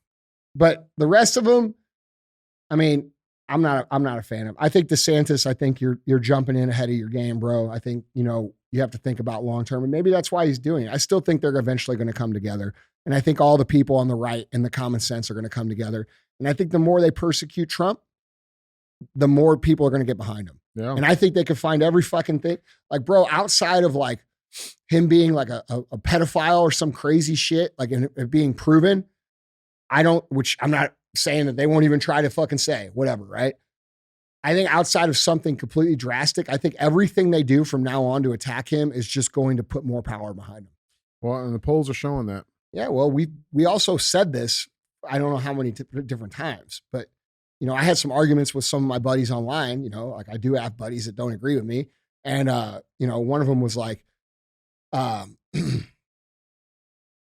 But the rest of them, I mean, I'm not a fan of. I think DeSantis, I think you're jumping in ahead of your game, bro. I think, you have to think about long term, and maybe that's why he's doing it. I still think they're eventually going to come together. And I think all the people on the right and the common sense are going to come together. And I think the more they persecute Trump, the more people are going to get behind him. Yeah. And I think they could find every fucking thing. Bro, outside of him being like a pedophile or some crazy shit, like it being proven, which I'm not saying that they won't even try to fucking say, whatever, right? I think outside of something completely drastic, I think everything they do from now on to attack him is just going to put more power behind him. Well, and the polls are showing that. Yeah, well, we also said this, I don't know how many different times, but, you know, I had some arguments with some of my buddies online, you know, like I do have buddies that don't agree with me. And, you know, one of them was like,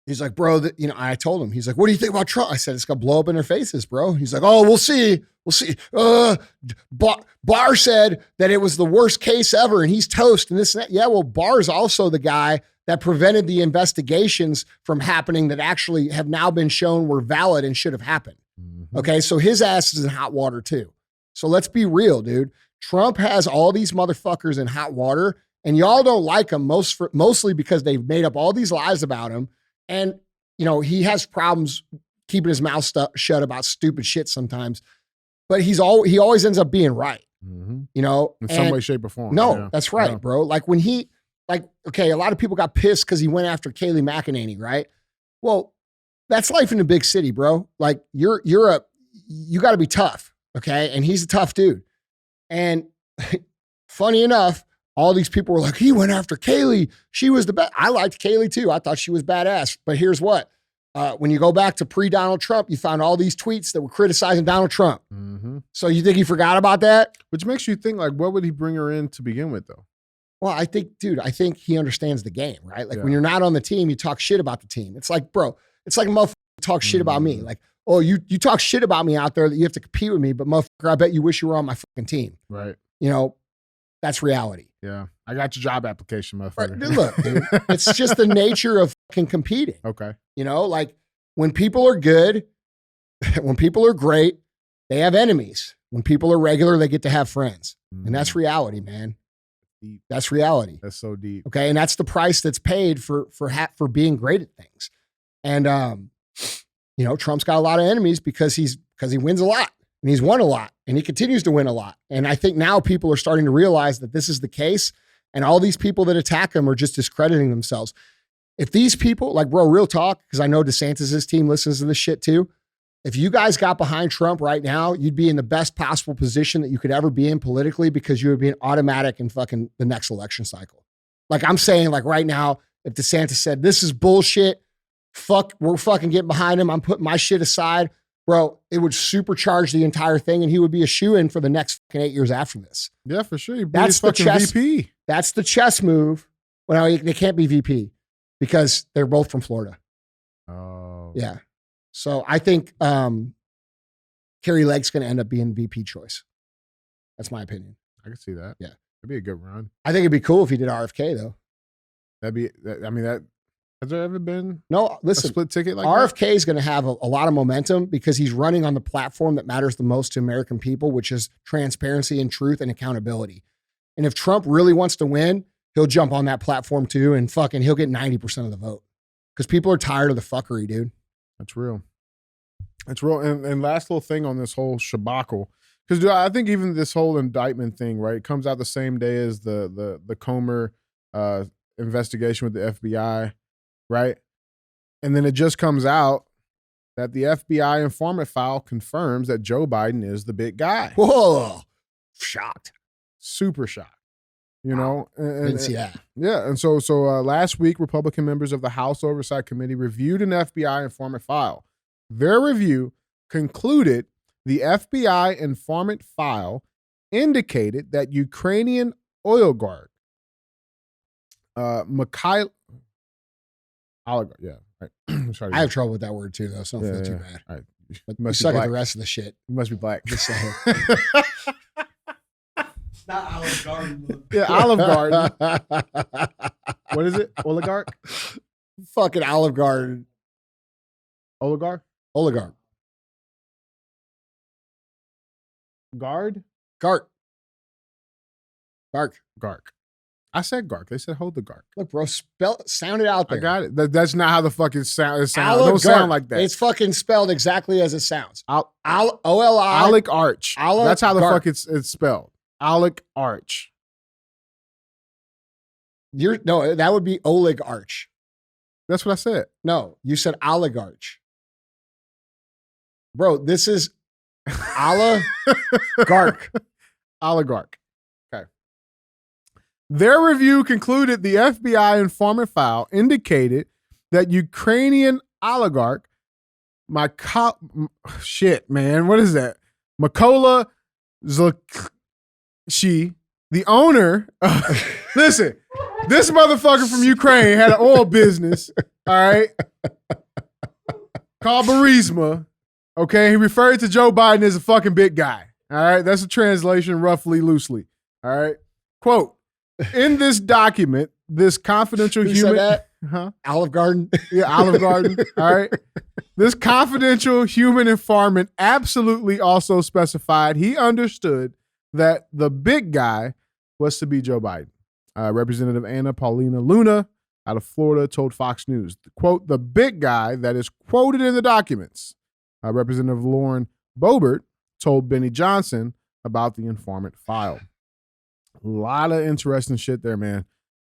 he's like, bro, you know, I told him, he's like, what do you think about Trump? I said, it's going to blow up in their faces, bro. He's like, oh, we'll see. We'll see. Barr said that it was the worst case ever and he's toast and this and that. Yeah, well, Barr's also the guy that prevented the investigations from happening that actually have now been shown were valid and should have happened. Mm-hmm. Okay, so his ass is in hot water too. So let's be real, dude. Trump has all these motherfuckers in hot water and y'all don't like him mostly because they've made up all these lies about him. And, you know, he has problems keeping his mouth shut about stupid shit sometimes, but he always ends up being right, you know? In some way, shape, or form. No, yeah. That's right, bro. Like when okay, a lot of people got pissed because he went after Kayleigh McEnany, right? Well, that's life in a big city, bro. Like you got to be tough, okay? And he's a tough dude. And funny enough, all these people were like, he went after Kayleigh. She was the best. I liked Kayleigh too. I thought she was badass. But here's what. When you go back to pre-Donald Trump, you found all these tweets that were criticizing Donald Trump. Mm-hmm. So you think he forgot about that? Which makes you think, like, what would he bring her in to begin with, though? Well, I think he understands the game, right? Like when you're not on the team, you talk shit about the team. It's like, bro, it's like a motherfucker talk shit about me. Like, oh, you talk shit about me out there that you have to compete with me, but motherfucker, I bet you wish you were on my fucking team. Right. You know, that's reality. Yeah. I got your job application, motherfucker. Right. Look, dude, it's just the nature of fucking competing. Okay. You know, like when people are good, when people are great, they have enemies. When people are regular, they get to have friends. And that's reality, man. Deep. That's reality. That's so deep. Okay. And that's the price that's paid for being great at things. And, you know, Trump's got a lot of enemies because he wins a lot and he's won a lot and he continues to win a lot. And I think now people are starting to realize that this is the case and all these people that attack him are just discrediting themselves. If these people, like, bro, real talk, because I know DeSantis' team listens to this shit too. If you guys got behind Trump right now, you'd be in the best possible position that you could ever be in politically because you would be an automatic in fucking the next election cycle. Like I'm saying, like right now, if DeSantis said, this is bullshit, we're fucking getting behind him, I'm putting my shit aside, bro, it would supercharge the entire thing and he would be a shoo-in for the next fucking 8 years after this. Yeah, for sure. That's the chess VP. That's the chess move. Well, no, they can't be VP because they're both from Florida. Oh. Yeah. So I think Carrie Lake's going to end up being VP choice. That's my opinion. I can see that. Yeah. That'd be a good run. I think it'd be cool if he did RFK though. Has there ever been a split ticket like RFK that? is going to have a lot of momentum because he's running on the platform that matters the most to American people, which is transparency and truth and accountability. And if Trump really wants to win, he'll jump on that platform too and he'll get 90% of the vote because people are tired of the fuckery, dude. That's real. That's real. And last little thing on this whole shabacle, because I think even this whole indictment thing, right, comes out the same day as the Comer investigation with the FBI, right? And then it just comes out that the FBI informant file confirms that Joe Biden is the big guy. Whoa. Shocked. Super shocked. You know, didn't see that. Yeah. And so last week, Republican members of the House Oversight Committee reviewed an FBI informant file. Their review concluded the FBI informant file indicated that Ukrainian oligarch, Mikhail, oligarch, yeah. Right. I have trouble with that word too, though, so don't feel too bad. All right. But you suck at the rest of the shit. You must be black. Just saying. Not Olive Garden. Yeah, Olive Garden. What is it? Oligarch? Fucking Olive Garden. Oligarch? Oligarch. Guard? Gark. I said Gark. They said hold the Gark. Look, bro, sound it out there. I got it. That's not how the fucking sound. It don't sound like that. It's fucking spelled exactly as it sounds. O-L-I. Olic Arch. That's how the fuck it's spelled. Olic Arch. No, that would be oligarch. That's what I said. No, you said oligarch. Bro, this is oligarch. Oligarch. Okay. Their review concluded the FBI informant file indicated that Ukrainian oligarch shit, man, what is that? Mykola Zlochevsky, the owner. Listen, this motherfucker from Ukraine had an oil business, all right, called Burisma. Okay, he referred to Joe Biden as a fucking big guy. All right, that's a translation, roughly, loosely. All right, quote: in this document, this confidential Who human. said that? Huh? Olive Garden. Yeah, Olive Garden. All right. This confidential human informant absolutely also specified he understood that the big guy was to be Joe Biden. Representative Anna Paulina Luna out of Florida told Fox News, quote, the big guy that is quoted in the documents. Representative Lauren Boebert told Benny Johnson about the informant file. A lot of interesting shit there, man.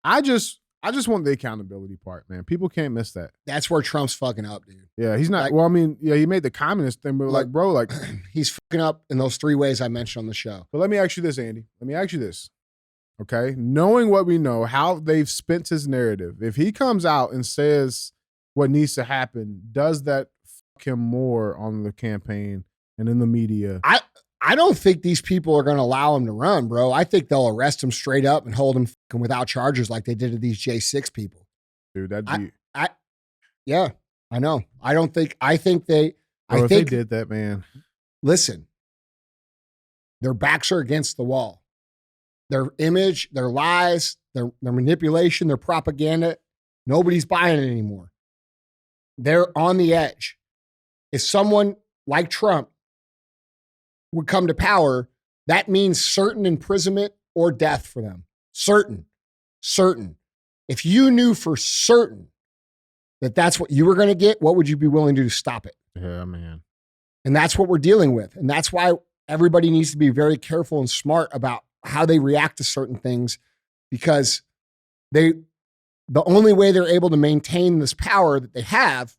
I just want the accountability part, man. People can't miss that. That's where Trump's fucking up, dude. Yeah, he's not. Like, well, I mean, yeah, he made the communist thing, but like, bro, like, he's fucking up in those 3 ways I mentioned on the show. But let me ask you this, Andy. Let me ask you this. Okay, knowing what we know, how they've spent his narrative, if he comes out and says what needs to happen, does that fuck him more on the campaign and in the media? I don't think these people are going to allow him to run, bro. I think they'll arrest him straight up and hold him fucking without charges like they did to these J6 people. Dude, that'd be. Yeah, I know. If they did that, man. Listen, their backs are against the wall. Their image, their lies, their manipulation, their propaganda, nobody's buying it anymore. They're on the edge. If someone like Trump would come to power, that means certain imprisonment or death for them. Certain. If you knew for certain that that's what you were going to get, what would you be willing to do to stop it? Yeah, man. And that's what we're dealing with. And that's why everybody needs to be very careful and smart about how they react to certain things, because the only way they're able to maintain this power that they have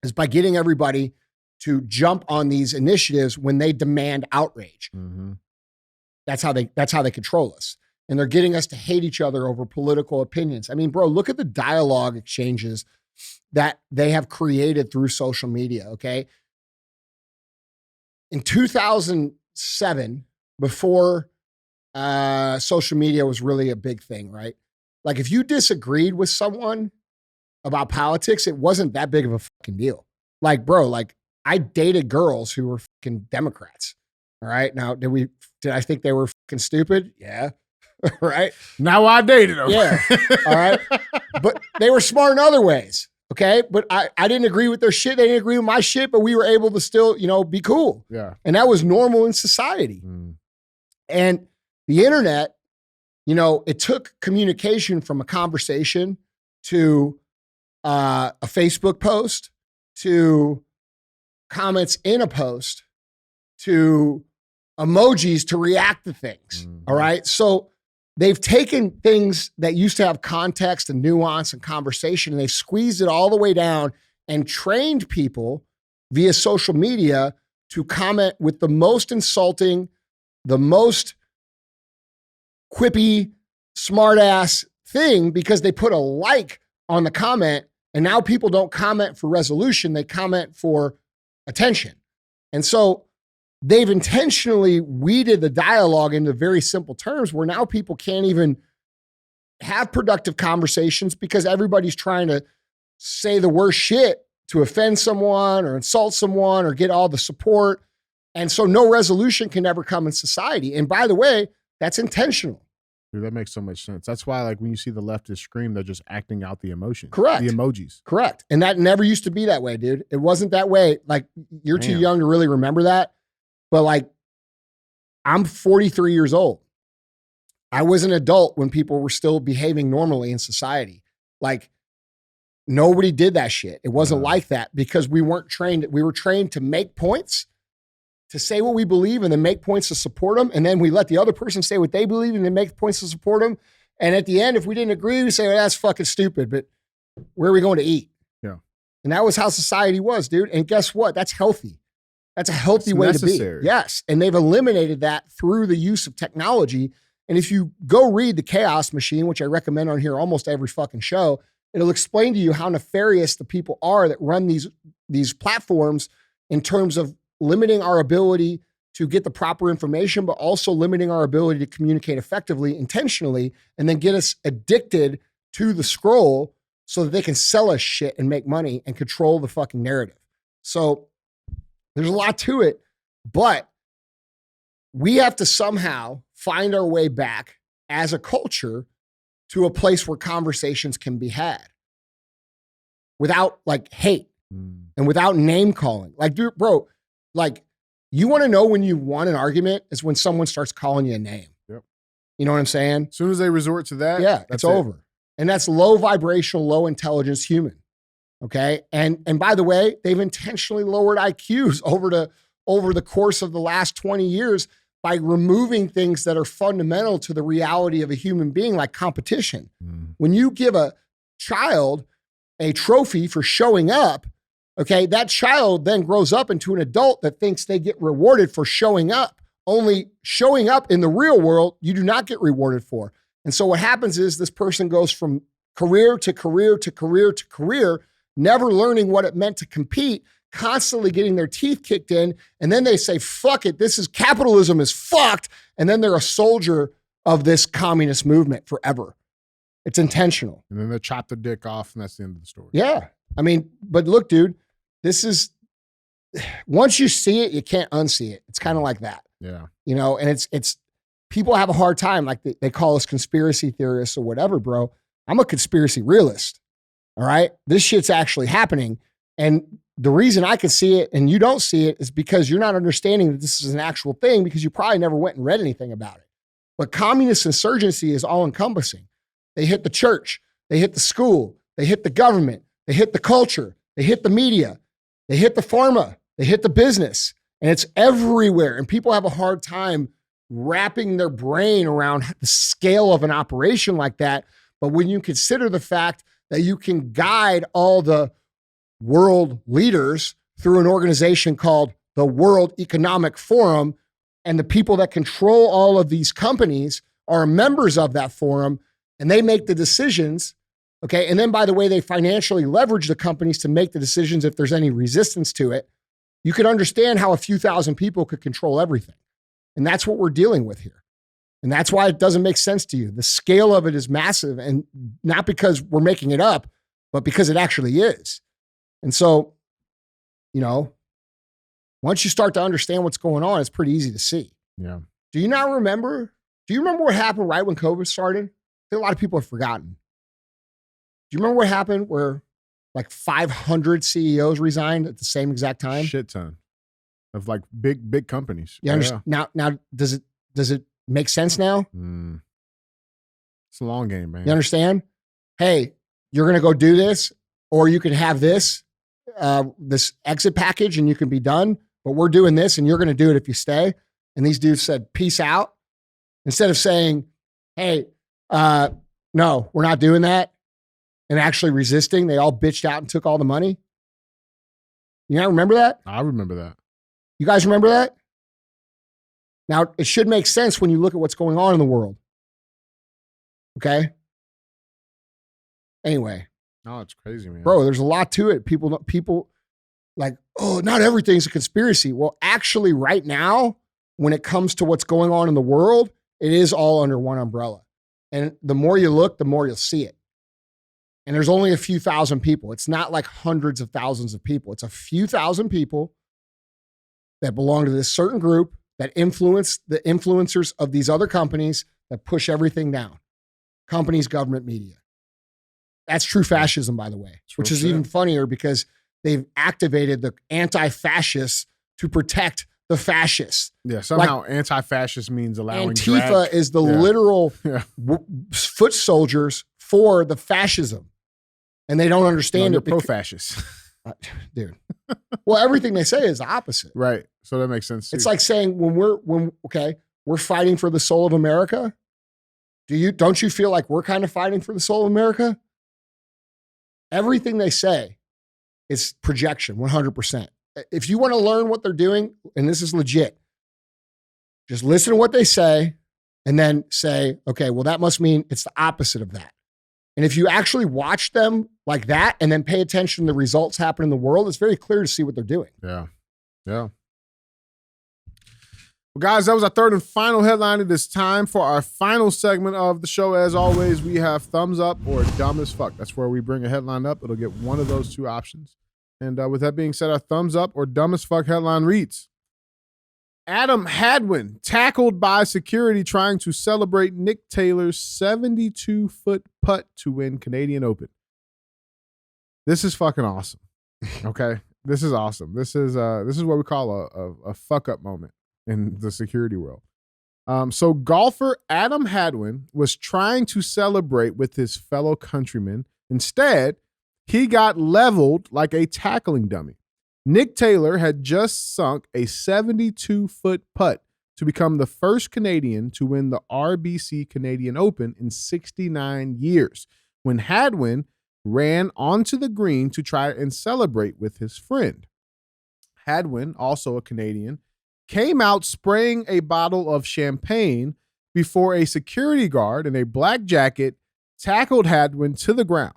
is by getting everybody to jump on these initiatives when they demand outrage. Mm-hmm. That's how they control us. And they're getting us to hate each other over political opinions. I mean, bro, look at the dialogue exchanges that they have created through social media, okay? In 2007, before social media was really a big thing, right? Like if you disagreed with someone about politics, it wasn't that big of a fucking deal. Like, bro, like I dated girls who were fucking Democrats. All right. Now, did I think they were fucking stupid? Yeah. Right. Now I dated them. Yeah. All right. But they were smart in other ways. Okay. But I didn't agree with their shit. They didn't agree with my shit, but we were able to still, be cool. Yeah. And that was normal in society. And the internet, it took communication from a conversation to a Facebook post to comments in a post to emojis to react to things. All right. So they've taken things that used to have context and nuance and conversation, and they've squeezed it all the way down and trained people via social media to comment with the most insulting, the most quippy, smartass thing, because they put a like on the comment, and now people don't comment for resolution, they comment for attention. And so they've intentionally weeded the dialogue into very simple terms where now people can't even have productive conversations because everybody's trying to say the worst shit to offend someone or insult someone or get all the support. And so no resolution can ever come in society. And by the way, that's intentional. Dude, that makes so much sense. That's why, like, when you see the leftists scream, they're just acting out the emotion. Correct. The emojis. Correct. And that never used to be that way, dude. It wasn't that way. Like, you're too young to really remember that. But, like, I'm 43 years old. I was an adult when people were still behaving normally in society. Like, nobody did that shit. It wasn't like that because we weren't trained. We were trained to make points, to say what we believe and then make points to support them. And then we let the other person say what they believe and then make points to support them. And at the end, if we didn't agree, we say, well, that's fucking stupid, but where are we going to eat? Yeah. And that was how society was, dude. And guess what? That's healthy. That's a healthy way necessary. to be. Yes. And they've eliminated that through the use of technology. And if you go read The Chaos Machine, which I recommend on here almost every fucking show, it'll explain to you how nefarious the people are that run these platforms in terms of limiting our ability to get the proper information, but also limiting our ability to communicate effectively, intentionally, and then get us addicted to the scroll so that they can sell us shit and make money and control the fucking narrative. So there's a lot to it, but we have to somehow find our way back as a culture to a place where conversations can be had without like hate and without name calling. Like, dude, bro, like, you want to know when you won an argument is when someone starts calling you a name. Yep. You know what I'm saying? As soon as they resort to that, yeah, it's over. And that's low vibrational, low intelligence human. Okay. And by the way, they've intentionally lowered IQs over the course of the last 20 years by removing things that are fundamental to the reality of a human being, like competition. When you give a child a trophy for showing up, okay, that child then grows up into an adult that thinks they get rewarded for showing up. Only showing up in the real world, you do not get rewarded for. And so what happens is this person goes from career to career to career to career, never learning what it meant to compete, constantly getting their teeth kicked in. And then they say, fuck it, capitalism is fucked. And then they're a soldier of this communist movement forever. It's intentional. And then they chop the dick off and that's the end of the story. Yeah. I mean, but look, dude, this is, once you see it, you can't unsee it. It's kind of like that. Yeah. You know, and it's people have a hard time. Like they call us conspiracy theorists or whatever, bro. I'm a conspiracy realist. All right. This shit's actually happening. And the reason I can see it and you don't see it is because you're not understanding that this is an actual thing because you probably never went and read anything about it. But communist insurgency is all encompassing. They hit the church. They hit the school. They hit the government. They hit the culture. They hit the media. They hit the pharma. They hit the business. And it's everywhere. And people have a hard time wrapping their brain around the scale of an operation like that. But when you consider the fact that you can guide all the world leaders through an organization called the World Economic Forum, and the people that control all of these companies are members of that forum, and they make the decisions, okay? And then, by the way, they financially leverage the companies to make the decisions if there's any resistance to it. You can understand how a few thousand people could control everything. And that's what we're dealing with here. And that's why it doesn't make sense to you. The scale of it is massive, and not because we're making it up, but because it actually is. And so, you know, once you start to understand what's going on, it's pretty easy to see. Yeah. Do you remember what happened right when COVID started? I think a lot of people have forgotten. Do you remember what happened where like 500 CEOs resigned at the same exact time? Shit ton of like big companies. Yeah. Now, does it make sense now? It's a long game, man. You understand? Hey, you're going to go do this, or you can have this exit package and you can be done, but we're doing this and you're going to do it if you stay. And these dudes said, peace out. Instead of saying, hey, no, we're not doing that, and actually resisting, they all bitched out and took all the money. You not remember that? I remember that. You guys remember that? Now, it should make sense when you look at what's going on in the world. Okay? Anyway. No, it's crazy, man. Bro, there's a lot to it. People like, oh, not everything's a conspiracy. Well, actually, right now, when it comes to what's going on in the world, it is all under one umbrella. And the more you look, the more you'll see it. And there's only a few thousand people. It's not like hundreds of thousands of people. It's a few thousand people that belong to this certain group that influence the influencers of these other companies that push everything down. Companies, government, media. That's true fascism, by the way, which is even funnier because they've activated the anti-fascists to protect the fascists. Yeah, somehow like, anti-fascist means allowing Antifa drag. Is the literal foot soldiers for the fascism. And they don't understand it. Pro-fascist. Dude. Well, everything they say is the opposite. Right. So that makes sense too. It's like saying when we're fighting for the soul of America, Don't you feel like we're kind of fighting for the soul of America? Everything they say is projection, 100%. If you want to learn what they're doing, and this is legit, just listen to what they say and then say, okay, well, that must mean it's the opposite of that. And if you actually watch them like that and then pay attention to the results happen in the world, it's very clear to see what they're doing. Yeah. Yeah. Well, guys, that was our third and final headline. It is time for our final segment of the show. As always, we have thumbs up or dumb as fuck. That's where we bring a headline up. It'll get one of those two options. And with that being said, our thumbs up or dumb as fuck headline reads, Adam Hadwin tackled by security trying to celebrate Nick Taylor's 72-foot putt to win Canadian Open. This is fucking awesome. Okay? This is awesome. This is what we call a fuck up moment in the security world. So golfer Adam Hadwin was trying to celebrate with his fellow countrymen. Instead, he got leveled like a tackling dummy. Nick Taylor had just sunk a 72-foot putt to become the first Canadian to win the RBC Canadian Open in 69 years when Hadwin ran onto the green to try and celebrate with his friend. Hadwin, also a Canadian, came out spraying a bottle of champagne before a security guard in a black jacket tackled Hadwin to the ground.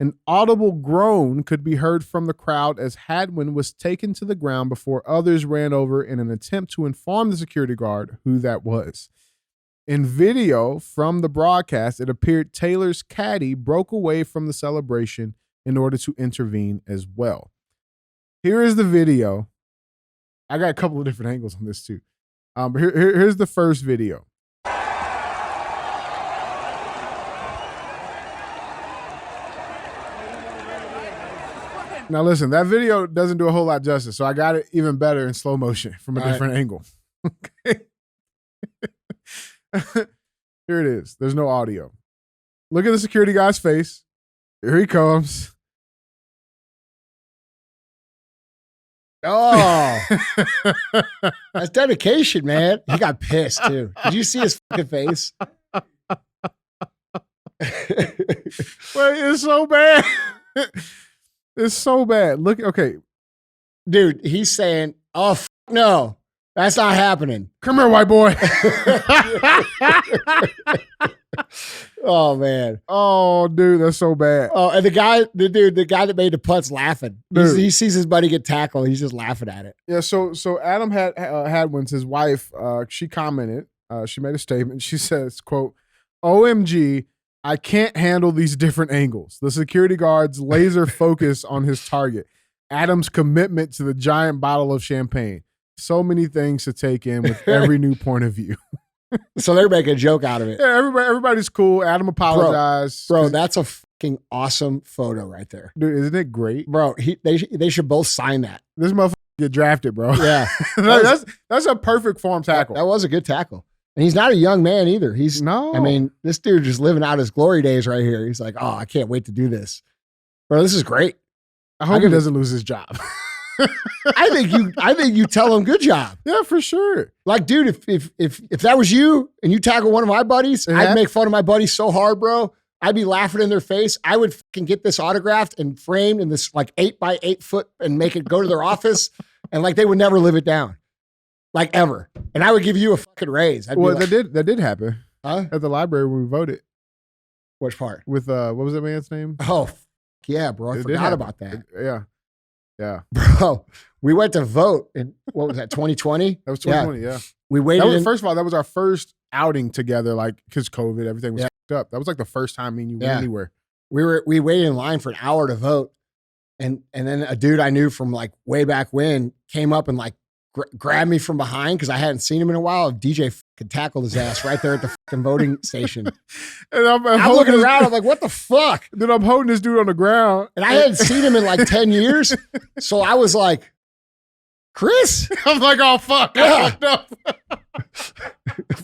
An audible groan could be heard from the crowd as Hadwin was taken to the ground before others ran over in an attempt to inform the security guard who that was. In video from the broadcast, it appeared Taylor's caddy broke away from the celebration in order to intervene as well. Here is the video. I got a couple of different angles on this too. But here's the first video. Now listen, that video doesn't do a whole lot justice, so I got it even better in slow motion from a different angle. Okay. Here it is. There's no audio. Look at the security guy's face. Here he comes. Oh, that's dedication, man. He got pissed too. Did you see his fucking face? Wait, it's so bad. It's so bad. Look, okay. Dude, he's saying, oh, no, that's not happening. Come here, white boy. Oh, man. Oh, dude, that's so bad. Oh, and the guy that made the putts laughing. He sees his buddy get tackled. He's just laughing at it. Yeah, so Adam Hadwin's his wife, she commented, she made a statement. She says, quote, OMG, I can't handle these different angles. The security guard's laser focus on his target. Adam's commitment to the giant bottle of champagne. So many things to take in with every new point of view. So they're making a joke out of it. Yeah, everybody's cool. Adam apologized. Bro, that's a fucking awesome photo right there. Dude, isn't it great? Bro, they should both sign that. This motherfucker get drafted, bro. Yeah. That's a perfect form tackle. That was a good tackle. And he's not a young man either. I mean, this dude just living out his glory days right here. He's like, oh, I can't wait to do this. Bro, this is great. I hope he doesn't lose his job. I think you tell him good job. Yeah, for sure. Like, dude, if that was you and you tackle one of my buddies, I'd make fun of my buddies so hard, bro. I'd be laughing in their face. I would fucking get this autographed and framed in this like 8x8 foot and make it go to their office. And like, they would never live it down. Like ever. And I would give you a fucking raise. That did happen. Huh? At the library when we voted. Which part? With what was that man's name? Oh, yeah, bro. I forgot about that. Yeah. Bro, we went to vote in, what was that, 2020? That was 2020, yeah. We waited. First of all, that was our first outing together, like, because COVID, everything was fucked up. That was like the first time me and you went anywhere. We waited in line for an hour to vote. And then a dude I knew from like way back when came up and like grabbed me from behind because I hadn't seen him in a while. DJ fucking tackled his ass right there at the fucking voting station. And I'm looking around. I'm like, what the fuck? Dude, I'm holding this dude on the ground. And I hadn't seen him in like 10 years. So I was like, Chris? I'm like, oh, fuck. Yeah.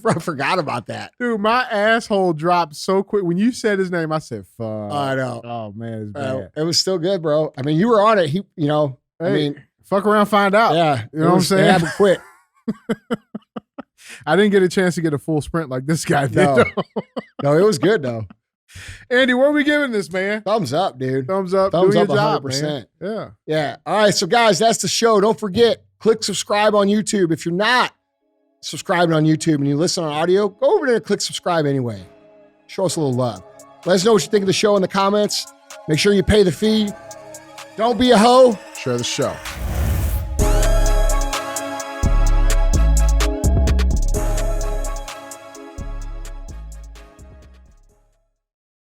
Bro, I forgot about that. Dude, my asshole dropped so quick. When you said his name, I said, fuck. I know. Oh, man, it's bad. It was still good, bro. I mean, you were on it. Hey, fuck around, find out. Yeah. You know what I'm saying? They haven't quit. I didn't get a chance to get a full sprint like this guy did. No. No, it was good though. Andy, what are we giving this, man? Thumbs up, dude. Thumbs up. Thumbs doing up your job, 100%. man. Yeah. Yeah. All right. So, guys, that's the show. Don't forget, click subscribe on YouTube. If you're not subscribing on YouTube and you listen on audio, go over there and click subscribe anyway. Show us a little love. Let us know what you think of the show in the comments. Make sure you pay the fee. Don't be a hoe. Share the show.